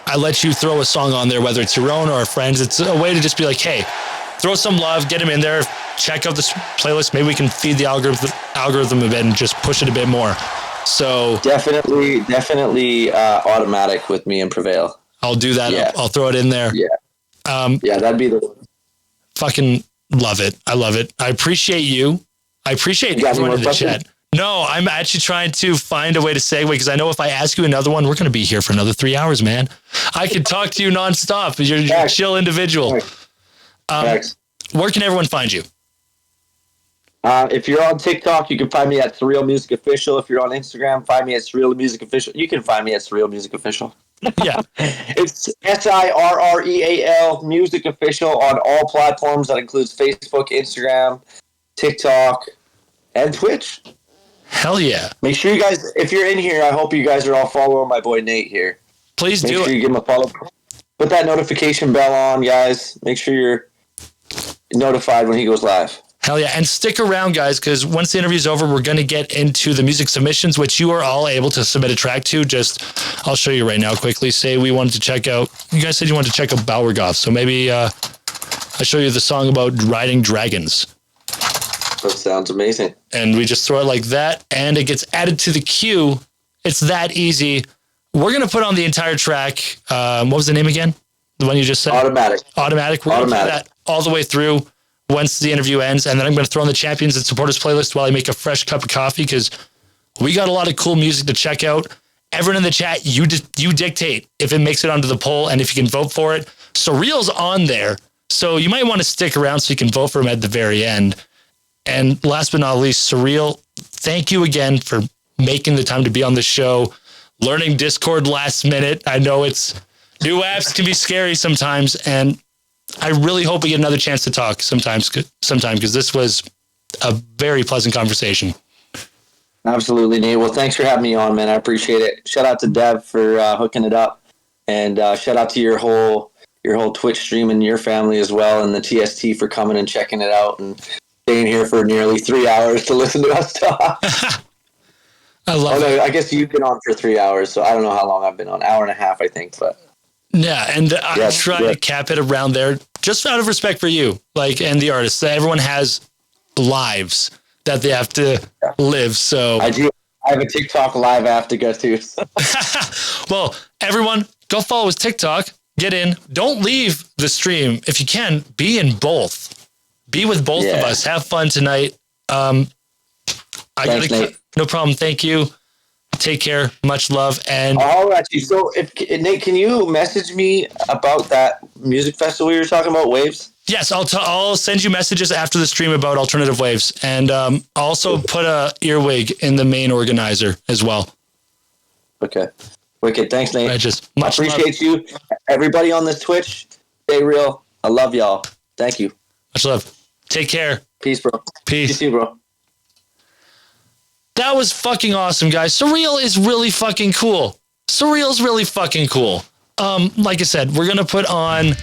[SPEAKER 1] I let you throw a song on there, whether it's your own or a friend's. It's a way to just be like, hey, throw some love, get them in there, check out this playlist. Maybe we can feed the algorithm a bit and just push it a bit more. So
[SPEAKER 2] definitely automatic with me and Prevail.
[SPEAKER 1] I'll do that. Yeah. I'll throw it in there.
[SPEAKER 2] Yeah. That'd be the one.
[SPEAKER 1] Fucking love it. I love it. I appreciate you. I appreciate everyone in the chat. No, I'm actually trying to find a way to segue because I know if I ask you another one, we're going to be here for another 3 hours, man. I could talk to you nonstop. You're a chill individual. Where can everyone find you?
[SPEAKER 2] If you're on TikTok, you can find me at SIRREAL Music Official. If you're on Instagram, find me at SIRREAL Music Official. You can find me at SIRREAL Music Official.
[SPEAKER 1] Yeah.
[SPEAKER 2] It's SIRREAL Music Official on all platforms. That includes Facebook, Instagram, TikTok, and Twitch.
[SPEAKER 1] Hell yeah.
[SPEAKER 2] Make sure you guys, if you're in here, I hope you guys are all following my boy Nate here.
[SPEAKER 1] Please
[SPEAKER 2] Make
[SPEAKER 1] do
[SPEAKER 2] sure
[SPEAKER 1] it.
[SPEAKER 2] you give him a follow. Put that notification bell on, guys. Make sure you're notified when he goes live.
[SPEAKER 1] Hell yeah. And stick around, guys, because once the interview's over, we're going to get into the music submissions, which you are all able to submit a track to. I'll show you right now quickly. Say we wanted to check out, you guys said you wanted to check out Bauergoth. So maybe I'll show you the song about riding dragons.
[SPEAKER 2] That sounds amazing.
[SPEAKER 1] And we just throw it like that, and it gets added to the queue. It's that easy. We're going to put on the entire track. What was the name again? The one you just said?
[SPEAKER 2] Automatic.
[SPEAKER 1] We're going to play that all the way through once the interview ends. And then I'm going to throw on the Champions and Supporters playlist while I make a fresh cup of coffee, because we got a lot of cool music to check out. Everyone in the chat, you dictate if it makes it onto the poll and if you can vote for it. SIRREAL's on there, so you might want to stick around so you can vote for him at the very end. And last but not least, SIRREAL, thank you again for making the time to be on the show, learning Discord last minute. I know new apps can be scary sometimes, and I really hope we get another chance to talk sometime, because this was a very pleasant conversation.
[SPEAKER 2] Absolutely, Nate. Well, thanks for having me on, man. I appreciate it. Shout out to Dev for hooking it up, and shout out to your whole Twitch stream and your family as well, and the TST for coming and checking it out and staying here for nearly 3 hours to listen to us talk.
[SPEAKER 1] I love it.
[SPEAKER 2] I guess you've been on for 3 hours, so I don't know how long I've been on. Hour and a half, I think, but.
[SPEAKER 1] Yeah, and I try to cap it around there, just out of respect for you, and the artists. That everyone has lives that they have to live. So
[SPEAKER 2] I do. I have a TikTok live I have to go to.
[SPEAKER 1] Well, everyone, go follow his TikTok. Get in. Don't leave the stream. If you can, be in both. Be with both of us. Have fun tonight.
[SPEAKER 2] Thanks, Nate.
[SPEAKER 1] No problem. Thank you. Take care. Much love. And
[SPEAKER 2] actually, so Nate, can you message me about that music festival you were talking about, Waves?
[SPEAKER 1] Yes, I'll send you messages after the stream about Alternative Waves, and I'll also put a earwig in the main organizer as well.
[SPEAKER 2] Okay. Wicked. Thanks, Nate.
[SPEAKER 1] Much
[SPEAKER 2] appreciate you. Everybody on this Twitch, stay real. I love y'all. Thank you.
[SPEAKER 1] Much love. Take care.
[SPEAKER 2] Peace, bro.
[SPEAKER 1] Peace.
[SPEAKER 2] You too, bro.
[SPEAKER 1] That was fucking awesome, guys. SIRREAL is really fucking cool. SIRREAL's really fucking cool. Like I said, we're going to put on